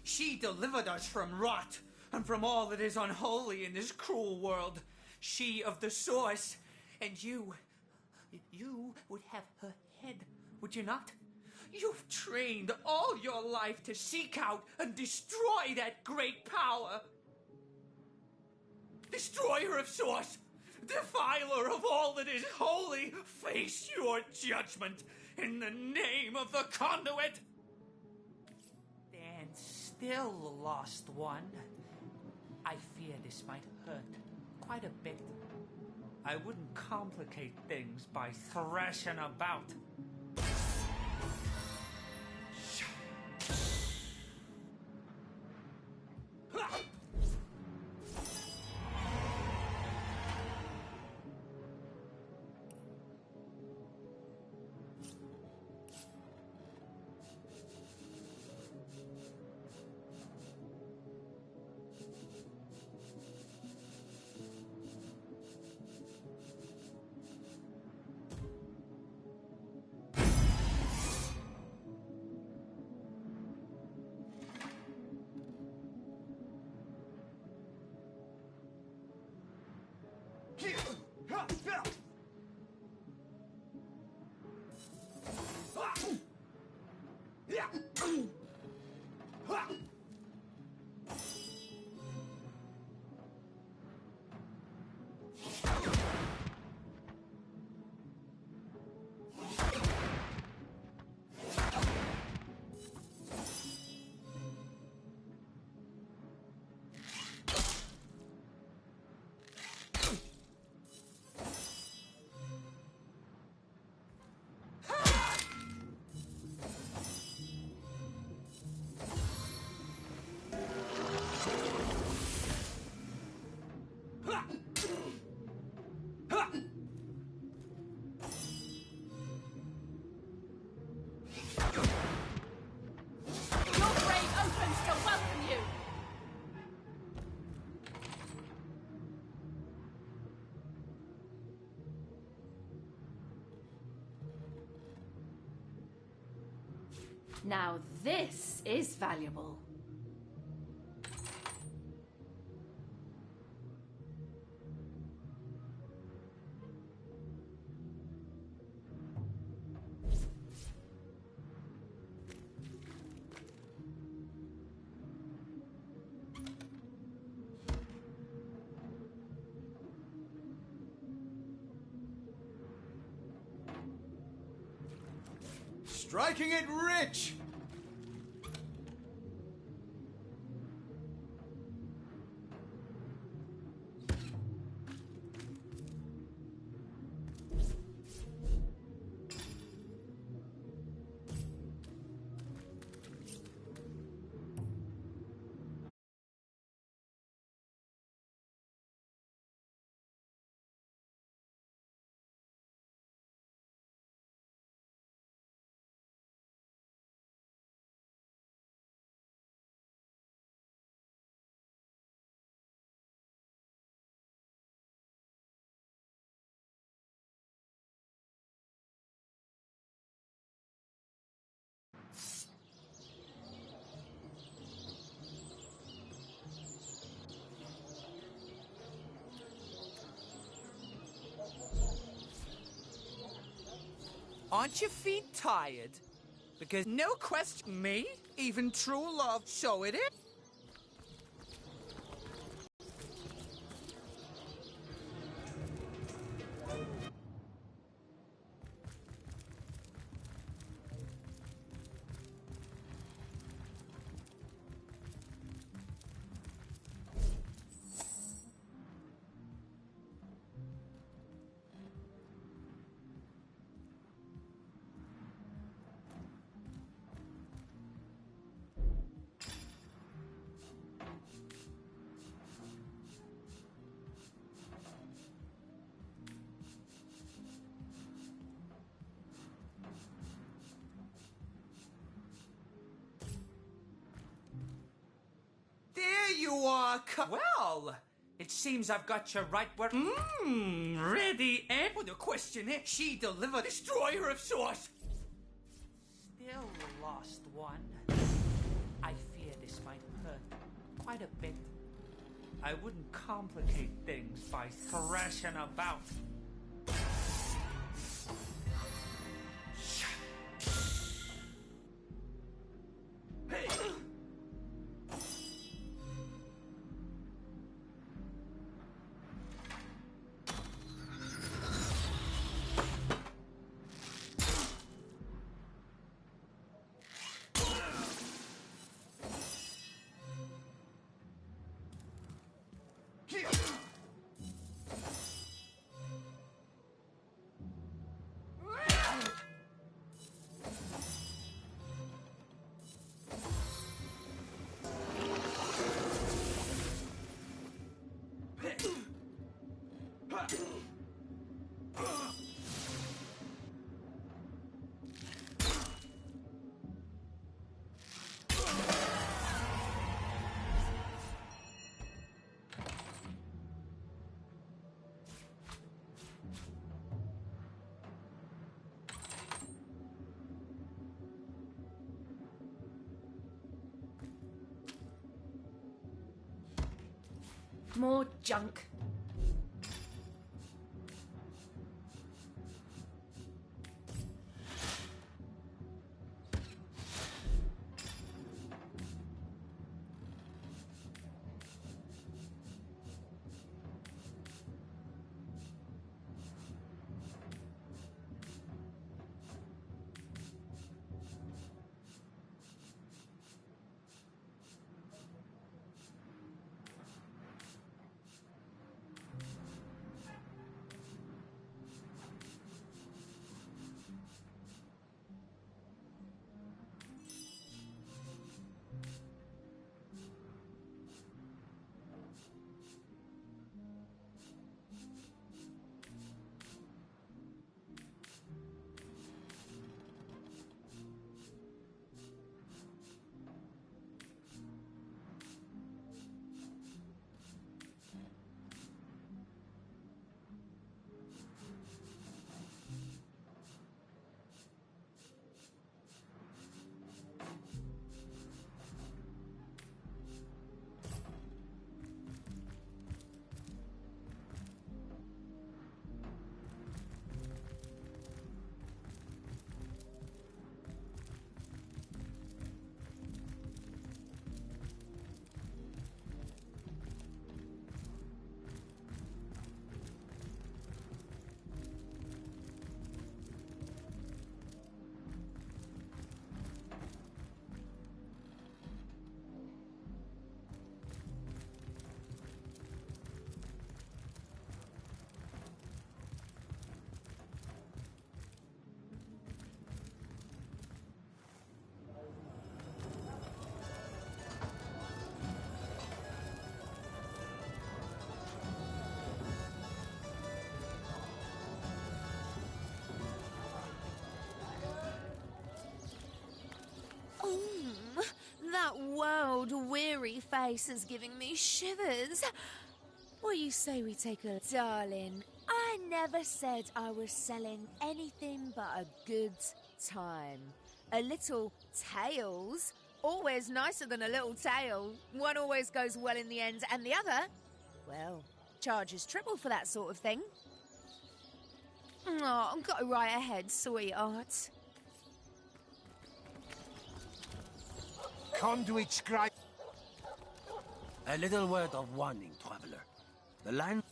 She delivered us from rot and from all that is unholy in this cruel world. She of the Source, and you would have her head, would you not? You've trained all your life to seek out and destroy that great power. Destroyer of Source, defiler of all that is holy, face your judgment in the name of the Conduit. And still lost one. I fear this might hurt quite a bit. I wouldn't complicate things by thrashing about. Now this is valuable. Striking it rich! Aren't your feet tired? Because no question me, even true love, so it is. There you are, well, it seems I've got you right where... ready, eh? Well, the question is, she delivered destroyer of sorts. Still lost one. I fear this might hurt quite a bit. I wouldn't complicate things by thrashing about. More junk. face is giving me shivers. What do you say we take a... Darling, I never said I was selling anything but a good time. A little tails, always nicer than a little tale. One always goes well in the end, and the other, well, charges triple for that sort of thing. Oh, go right ahead, sweetheart. Conduit scribe. A little word of warning, traveler. The land...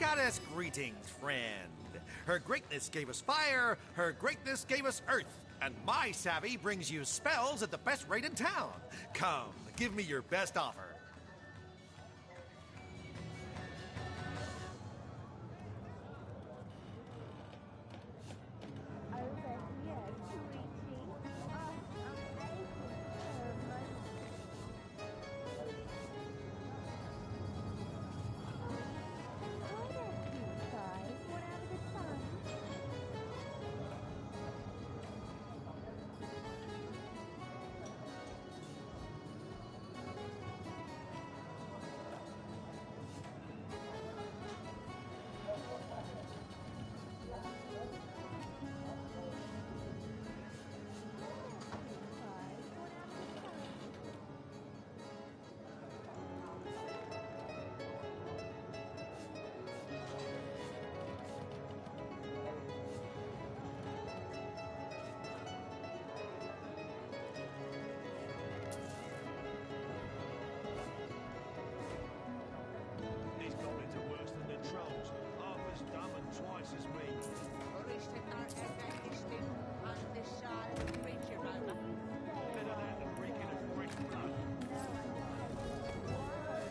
Goddess greetings, friend. Her greatness gave us fire, her greatness gave us earth, and my savvy brings you spells at the best rate in town. Come, give me your best offer.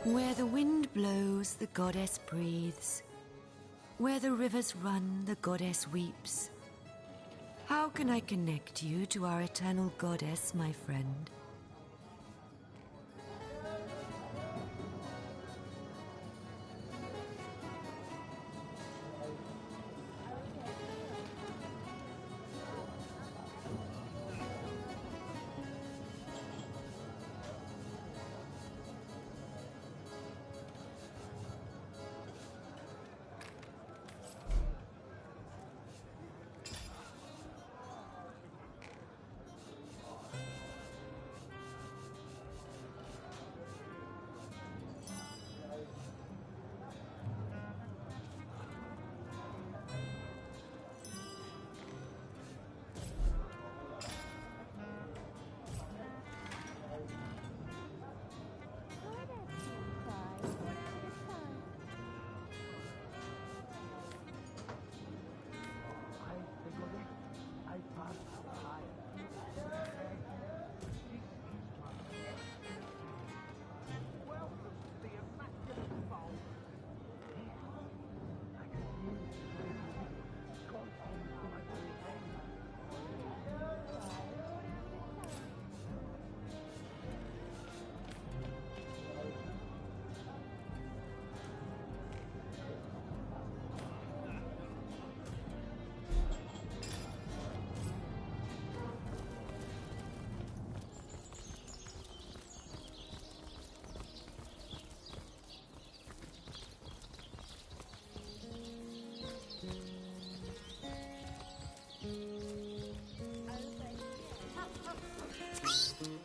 Where the wind blows, the goddess breathes. Where the rivers run, the goddess weeps. How can I connect you to our eternal goddess, my friend?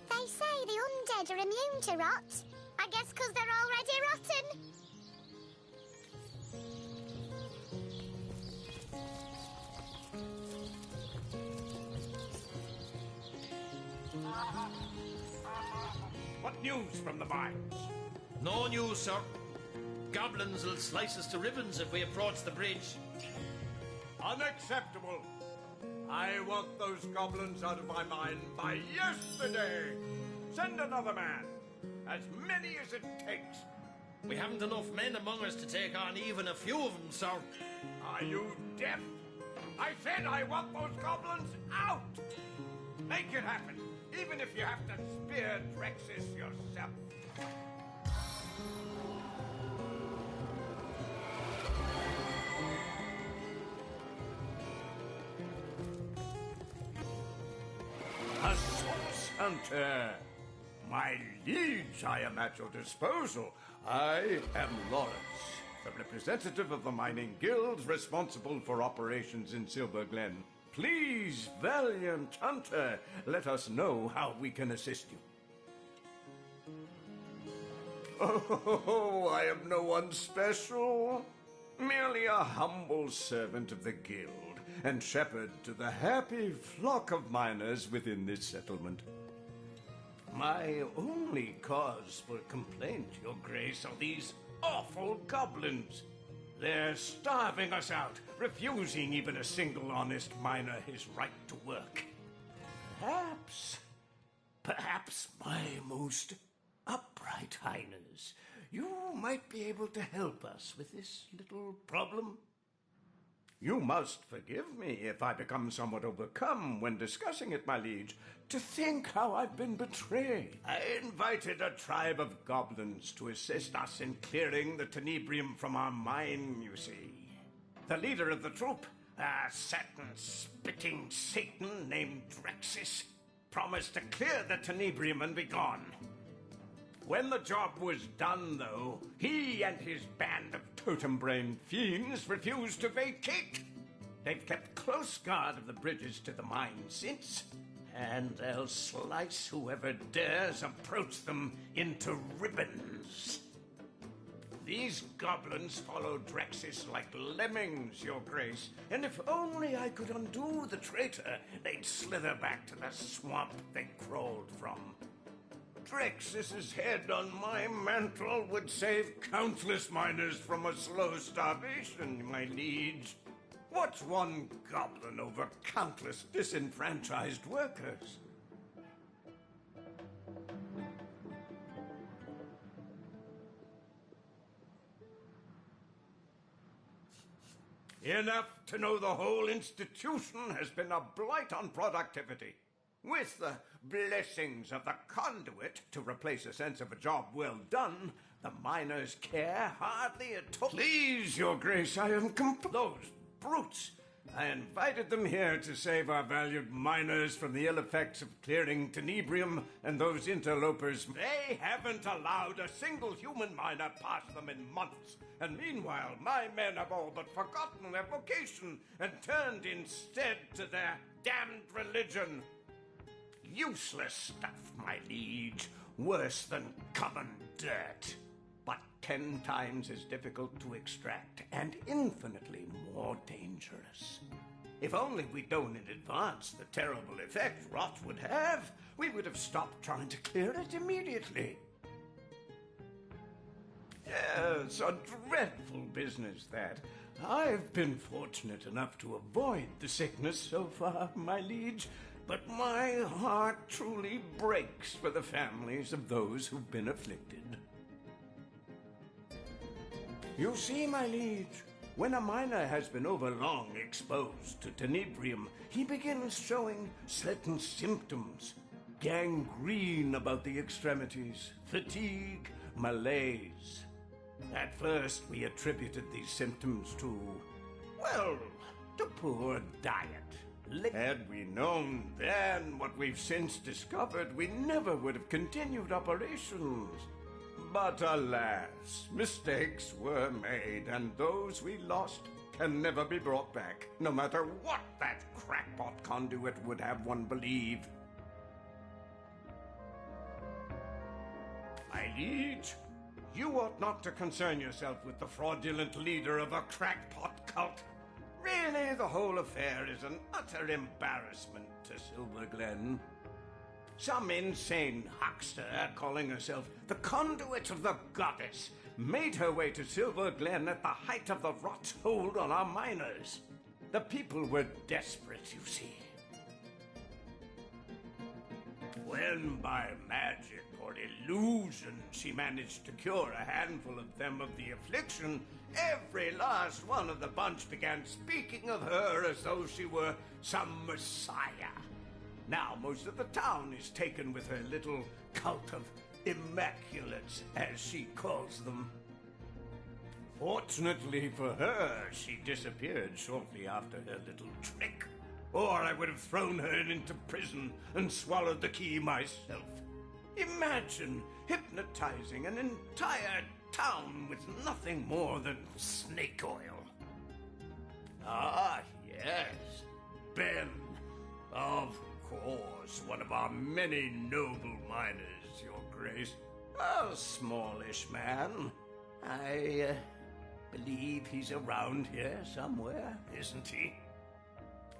They say the undead are immune to rot. I guess 'cause they're already rotten. What news from the mines? No news, sir. Goblins will slice us to ribbons if we approach the bridge. Unacceptable. I want those goblins out of my mind by yesterday. Send another man. As many as it takes. We haven't enough men among us to take on even a few of them, sir. Are you deaf? I said I want those goblins out. Make it happen, even if you have to spear Drexis yourself. A source Hunter. My liege, I am at your disposal. I am Lawrence, the representative of the mining guild responsible for operations in Silver Glen. Please, valiant hunter, let us know how we can assist you. Oh, I am no one special. Merely a humble servant of the guild and shepherd to the happy flock of miners within this settlement. My only cause for complaint, Your Grace, are these awful goblins. They're starving us out, refusing even a single honest miner his right to work. Perhaps, my most upright highness, you might be able to help us with this little problem. You must forgive me if I become somewhat overcome when discussing it, my liege. To think how I've been betrayed. I invited a tribe of goblins to assist us in clearing the tenebrium from our mine, you see. The leader of the troop, a certain spitting Satan named Drexis, promised to clear the tenebrium and be gone. When the job was done, though, he and his band of totem-brained fiends refused to vacate. They've kept close guard of the bridges to the mine since, and they'll slice whoever dares approach them into ribbons. These goblins follow Drexis like lemmings, Your Grace, and if only I could undo the traitor, they'd slither back to the swamp they crawled from. Drexis's head on my mantle would save countless miners from a slow starvation, my liege. What's one goblin over countless disenfranchised workers? Enough to know the whole institution has been a blight on productivity. With the blessings of the conduit to replace a sense of a job well done, the miners care hardly at all. Please, Your Grace, I am those brutes. I invited them here to save our valued miners from the ill effects of clearing tenebrium and those interlopers. They haven't allowed a single human miner past them in months. And meanwhile, my men have all but forgotten their vocation and turned instead to their damned religion. Useless stuff, my liege. Worse than common dirt. But 10 times as difficult to extract and infinitely more dangerous. If only we'd known in advance the terrible effect rot would have, we would have stopped trying to clear it immediately. Yes, a dreadful business, that. I've been fortunate enough to avoid the sickness so far, my liege, but my heart truly breaks for the families of those who've been afflicted. You see, my liege, when a miner has been overlong exposed to tenebrium, he begins showing certain symptoms. Gangrene about the extremities, fatigue, malaise. At first, we attributed these symptoms to, well, to poor diet. Had we known then what we've since discovered, we never would have continued operations. But alas, mistakes were made, and those we lost can never be brought back, no matter what that crackpot conduit would have one believe. My liege, you ought not to concern yourself with the fraudulent leader of a crackpot cult. Really, the whole affair is an utter embarrassment to Silver Glen. Some insane huckster calling herself the conduit of the goddess made her way to Silver Glen at the height of the rot's hold on our miners. The people were desperate, you see. When by magic or illusion she managed to cure a handful of them of the affliction, every last one of the bunch began speaking of her as though she were some messiah. Now most of the town is taken with her little cult of immaculates, as she calls them. Fortunately for her, she disappeared shortly after her little trick. or I would have thrown her into prison and swallowed the key myself. Imagine hypnotizing an entire town with nothing more than snake oil. Ah, yes, Ben. Of course, one of our many noble miners, Your Grace. A smallish man. I believe he's around here somewhere, isn't he?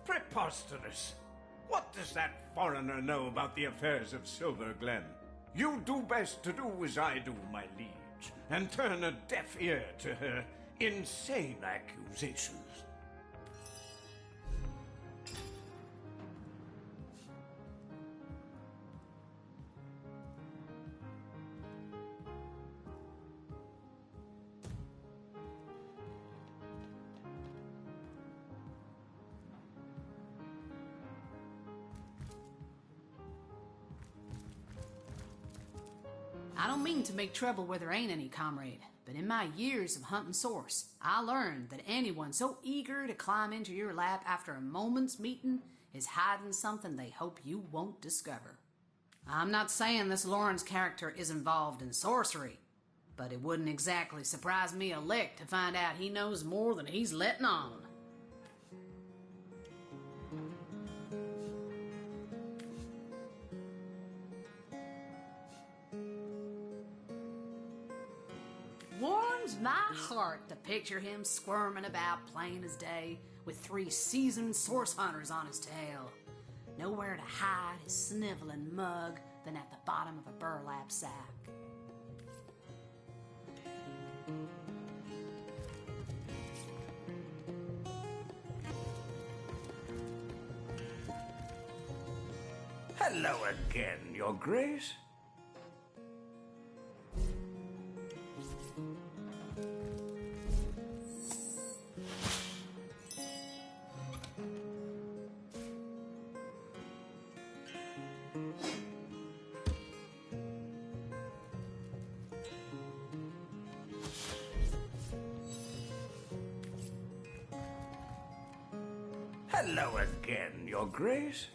Preposterous. What does that foreigner know about the affairs of Silver Glen? You do best to do as I do, my liege, and turn a deaf ear to her insane accusations. I don't mean to make trouble where there ain't any, comrade, but in my years of hunting source, I learned that anyone so eager to climb into your lap after a moment's meeting is hiding something they hope you won't discover. I'm not saying this Lawrence character is involved in sorcery, but it wouldn't exactly surprise me a lick to find out he knows more than he's letting on. Warms my heart to picture him squirming about plain as day with 3 seasoned source hunters on his tail. Nowhere to hide his sniveling mug than at the bottom of a burlap sack. Hello again, Your Grace. Hello again, Your Grace.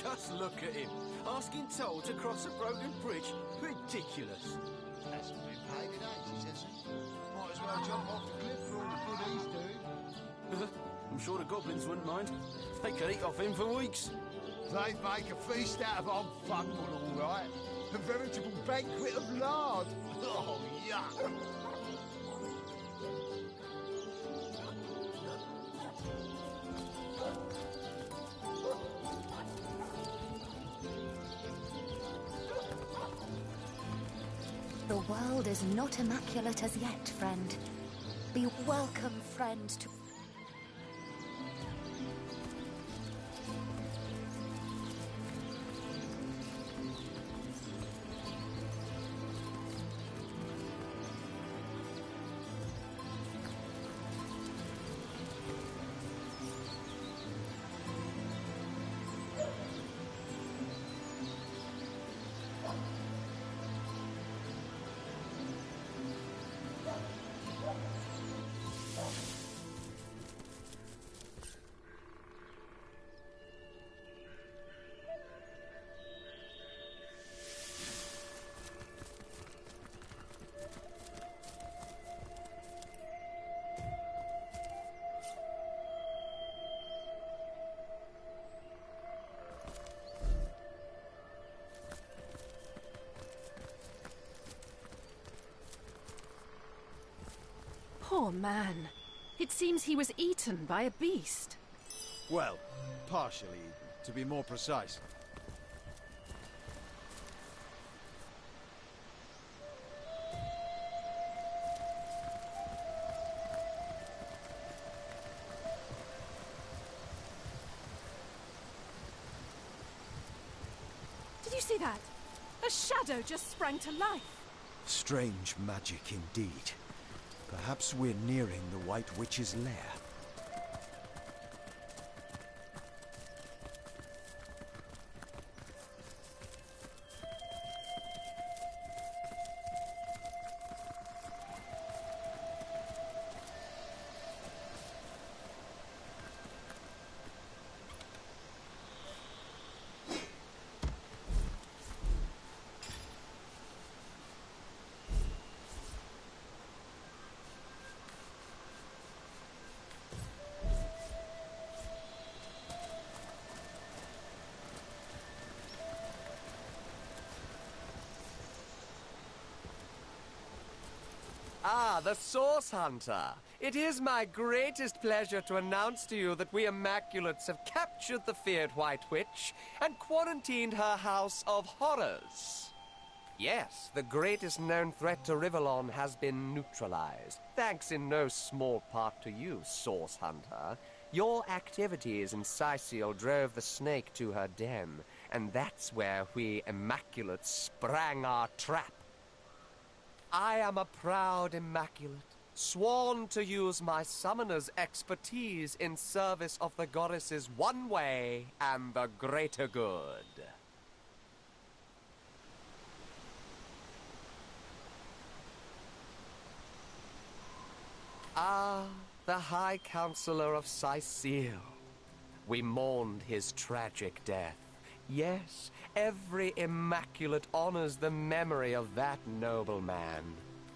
Just look at him, asking toll to cross a broken bridge. Ridiculous. Hasn't been paid in ages, has it? Might as well jump off the cliff for all the good he's doing. I'm sure the goblins wouldn't mind. They could eat off him for weeks. They'd make a feast out of old Fungal, all right. A veritable banquet of lard. Oh, yuck. The world is not immaculate as yet, friend. Be welcome, friend, to... Poor man. It seems he was eaten by a beast. Well, partially, to be more precise. Did you see that? A shadow just sprang to life. Strange magic indeed. Perhaps we're nearing the White Witch's lair. Ah, the Source Hunter. It is my greatest pleasure to announce to you that we Immaculates have captured the feared White Witch and quarantined her house of horrors. Yes, the greatest known threat to Rivellon has been neutralized, thanks in no small part to you, Source Hunter. Your activities in Sicil drove the snake to her den, and that's where we Immaculates sprang our trap. I am a proud Immaculate, sworn to use my summoner's expertise in service of the goddess's one way and the greater good. Ah, the High Counselor of Sicil. We mourned his tragic death. Yes, every Immaculate honors the memory of that noble man.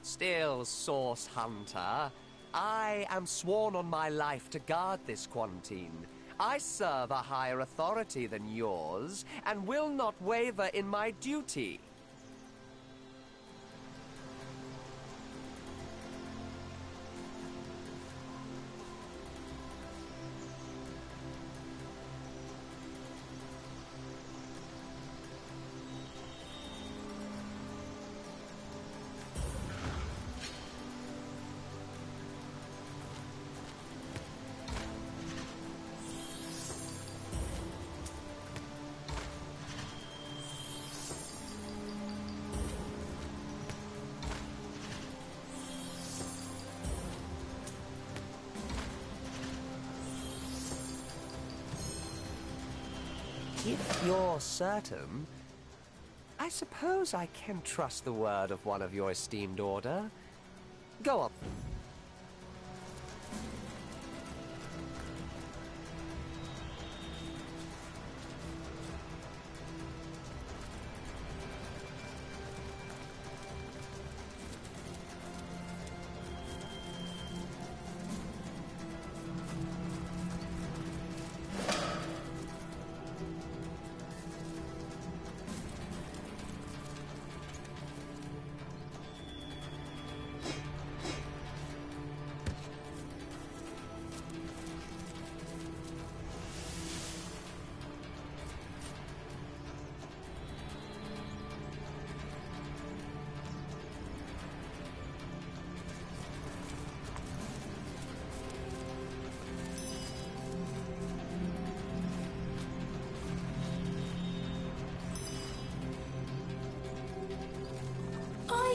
Still, Source Hunter, I am sworn on my life to guard this quarantine. I serve a higher authority than yours, and will not waver in my duty. If you're certain, I suppose I can trust the word of one of your esteemed order. Go up.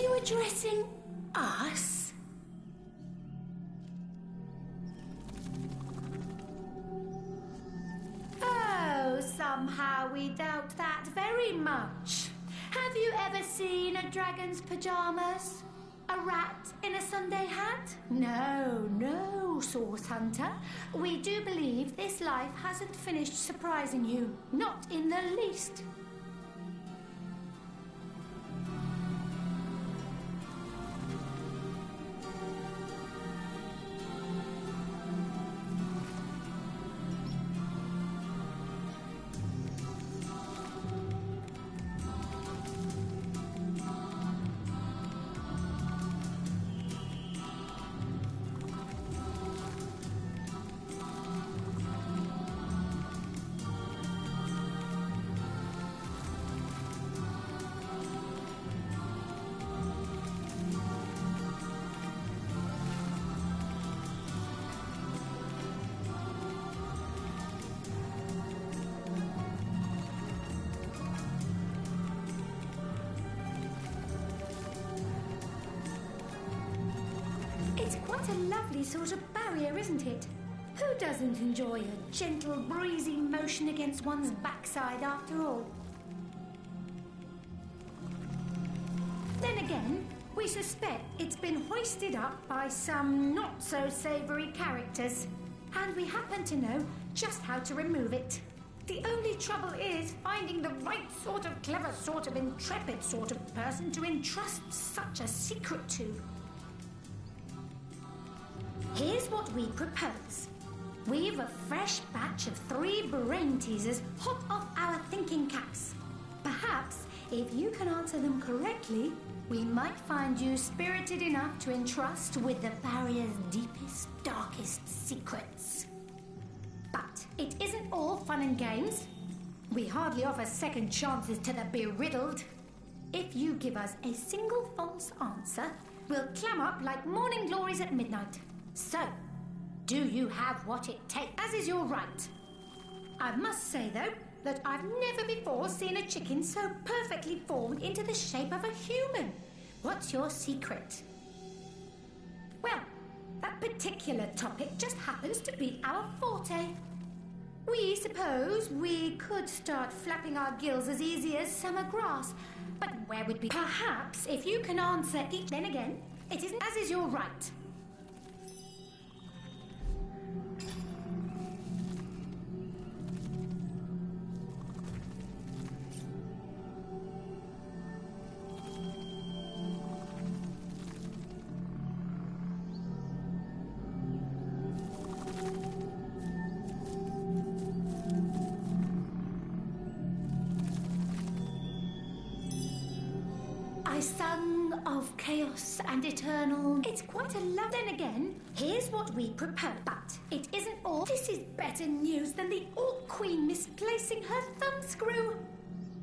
you addressing us? Oh, somehow we doubt that very much. Have you ever seen a dragon's pajamas? A rat in a Sunday hat? No, no, Source Hunter. We do believe this life hasn't finished surprising you. Not in the least. It's quite a lovely sort of barrier, isn't it? Who doesn't enjoy a gentle, breezy motion against one's backside after all? Then again, we suspect it's been hoisted up by some not-so-savoury characters, and we happen to know just how to remove it. The only trouble is finding the right sort of clever, sort of intrepid sort of person to entrust such a secret to. Here's what we propose. We've a fresh batch of 3 brain teasers hot off our thinking caps. Perhaps, if you can answer them correctly, we might find you spirited enough to entrust with the barrier's deepest, darkest secrets. But it isn't all fun and games. We hardly offer second chances to the beriddled. If you give us a single false answer, we'll clam up like morning glories at midnight. So, do you have what it takes? As is your right. I must say, though, that I've never before seen a chicken so perfectly formed into the shape of a human. What's your secret? Well, that particular topic just happens to be our forte. We suppose we could start flapping our gills as easy as summer grass, but where would be? Perhaps if you can answer each, then again, it isn't as is your right. I sung of chaos and eternal. It's quite a love. Then again, here's what we propose. But it isn't all. This is better news than the Orc Queen misplacing her thumbscrew.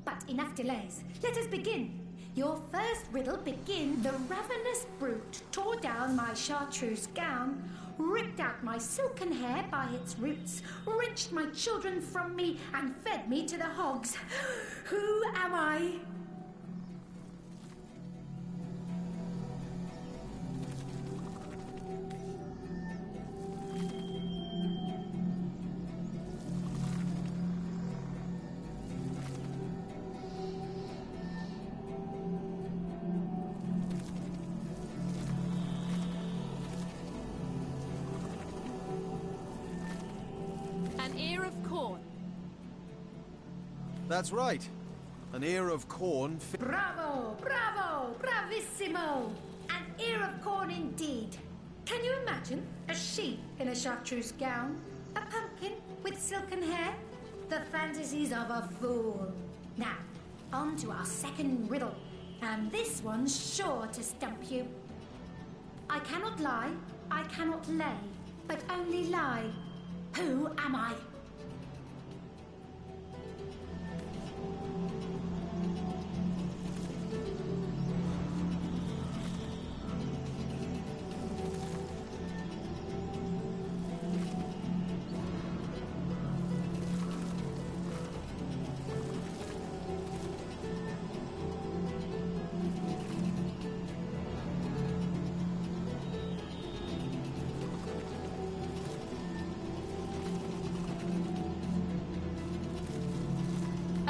But enough delays. Let us begin. Your first riddle begins. The ravenous brute tore down my chartreuse gown, ripped out my silken hair by its roots, wrenched my children from me, and fed me to the hogs. Who am I? An ear of corn. That's right. An ear of corn. Bravo! Bravo! Bravissimo! An ear of corn indeed. Can you imagine a sheep in a chartreuse gown? A pumpkin with silken hair? The fantasies of a fool. Now, on to our second riddle. And this one's sure to stump you. I cannot lie, I cannot lay, but only lie. Who am I?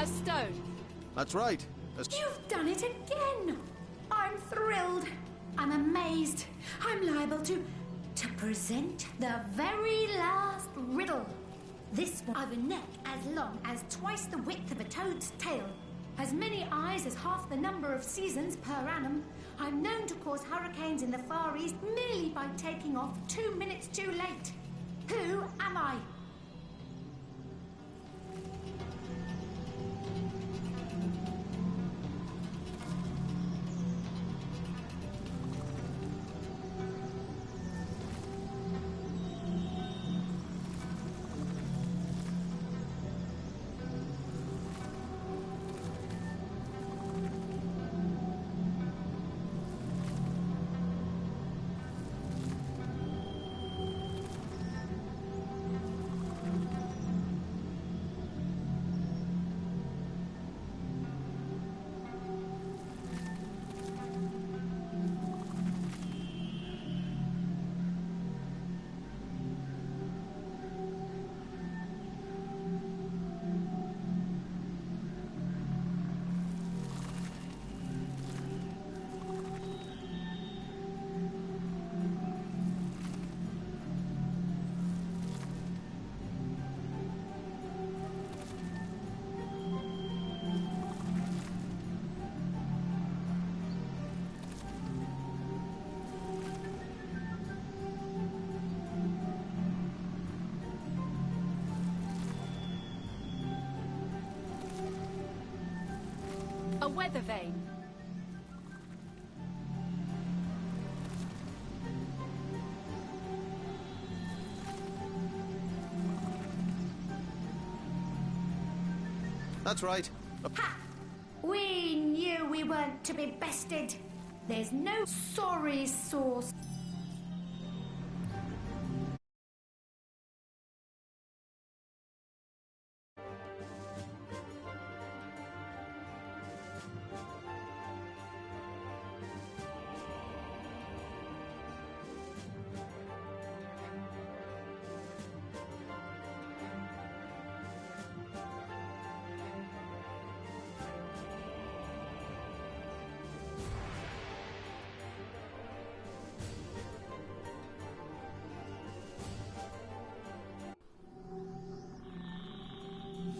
A stone. That's right. You've done it again! I'm thrilled. I'm amazed. I'm liable to present the very last riddle. This one, I've a neck as long as twice the width of a toad's tail, as many eyes as half the number of seasons per annum. I'm known to cause hurricanes in the Far East merely by taking off 2 minutes too late. Who am I? A weather vane. That's right. Ha! We knew we weren't to be bested. There's no sorry sauce.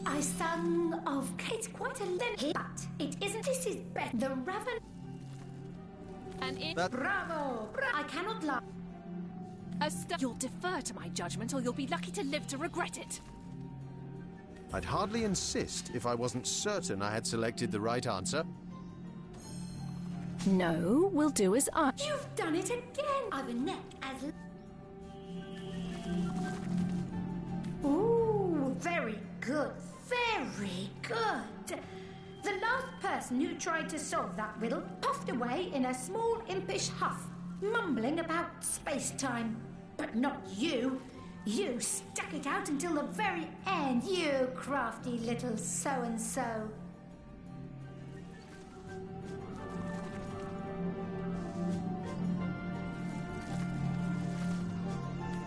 I sung of Kate quite a length, but it isn't. This is better. The Raven. And it. Bravo! I cannot lie. You'll defer to my judgment, or you'll be lucky to live to regret it. I'd hardly insist if I wasn't certain I had selected the right answer. No, we'll do as I. You've done it again. I've a neck as. Ooh, very good. Very good. The last person who tried to solve that riddle puffed away in a small impish huff, mumbling about space-time. But not you. You stuck it out until the very end, you crafty little so-and-so.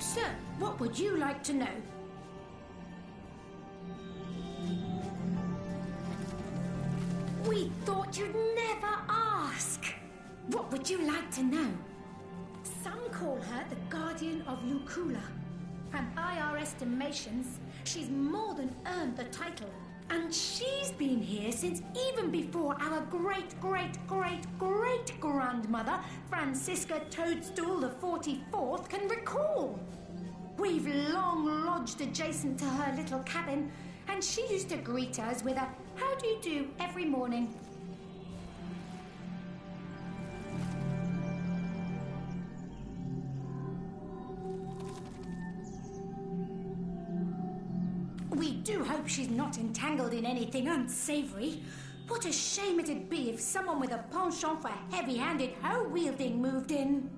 Sir, what would you like to know? We thought you'd never ask. What would you like to know? Some call her the Guardian of Lucula. And by our estimations, she's more than earned the title. And she's been here since even before our great-great-great-great-grandmother, Francisca Toadstool the 44th, can recall. We've long lodged adjacent to her little cabin, and she used to greet us with a "How do you do?" every morning. We do hope she's not entangled in anything unsavory. What a shame it'd be if someone with a penchant for heavy-handed hoe-wielding moved in.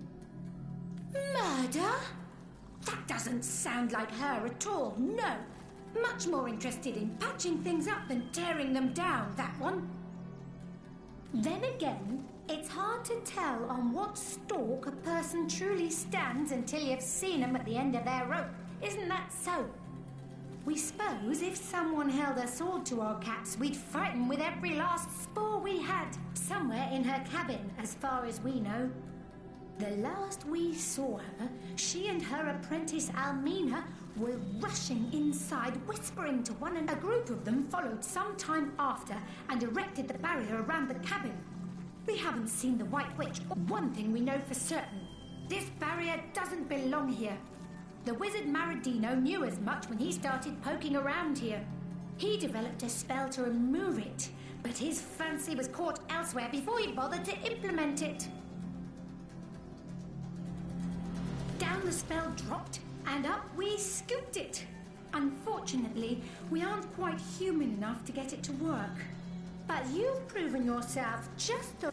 Murder? That doesn't sound like her at all, no. Much more interested in patching things up than tearing them down, that one. Then again, it's hard to tell on what stalk a person truly stands until you've seen them at the end of their rope. Isn't that so? We suppose if someone held a sword to our caps, we'd fight 'em with every last spore we had. Somewhere in her cabin, as far as we know. The last we saw her, she and her apprentice Almina were rushing inside, whispering to one another. A group of them followed some time after and erected the barrier around the cabin. We haven't seen the White Witch. One thing we know for certain. This barrier doesn't belong here. The wizard Maradino knew as much when he started poking around here. He developed a spell to remove it, but his fancy was caught elsewhere before he bothered to implement it. Down the spell dropped, and up we scooped it. Unfortunately, we aren't quite human enough to get it to work. But you've proven yourself just the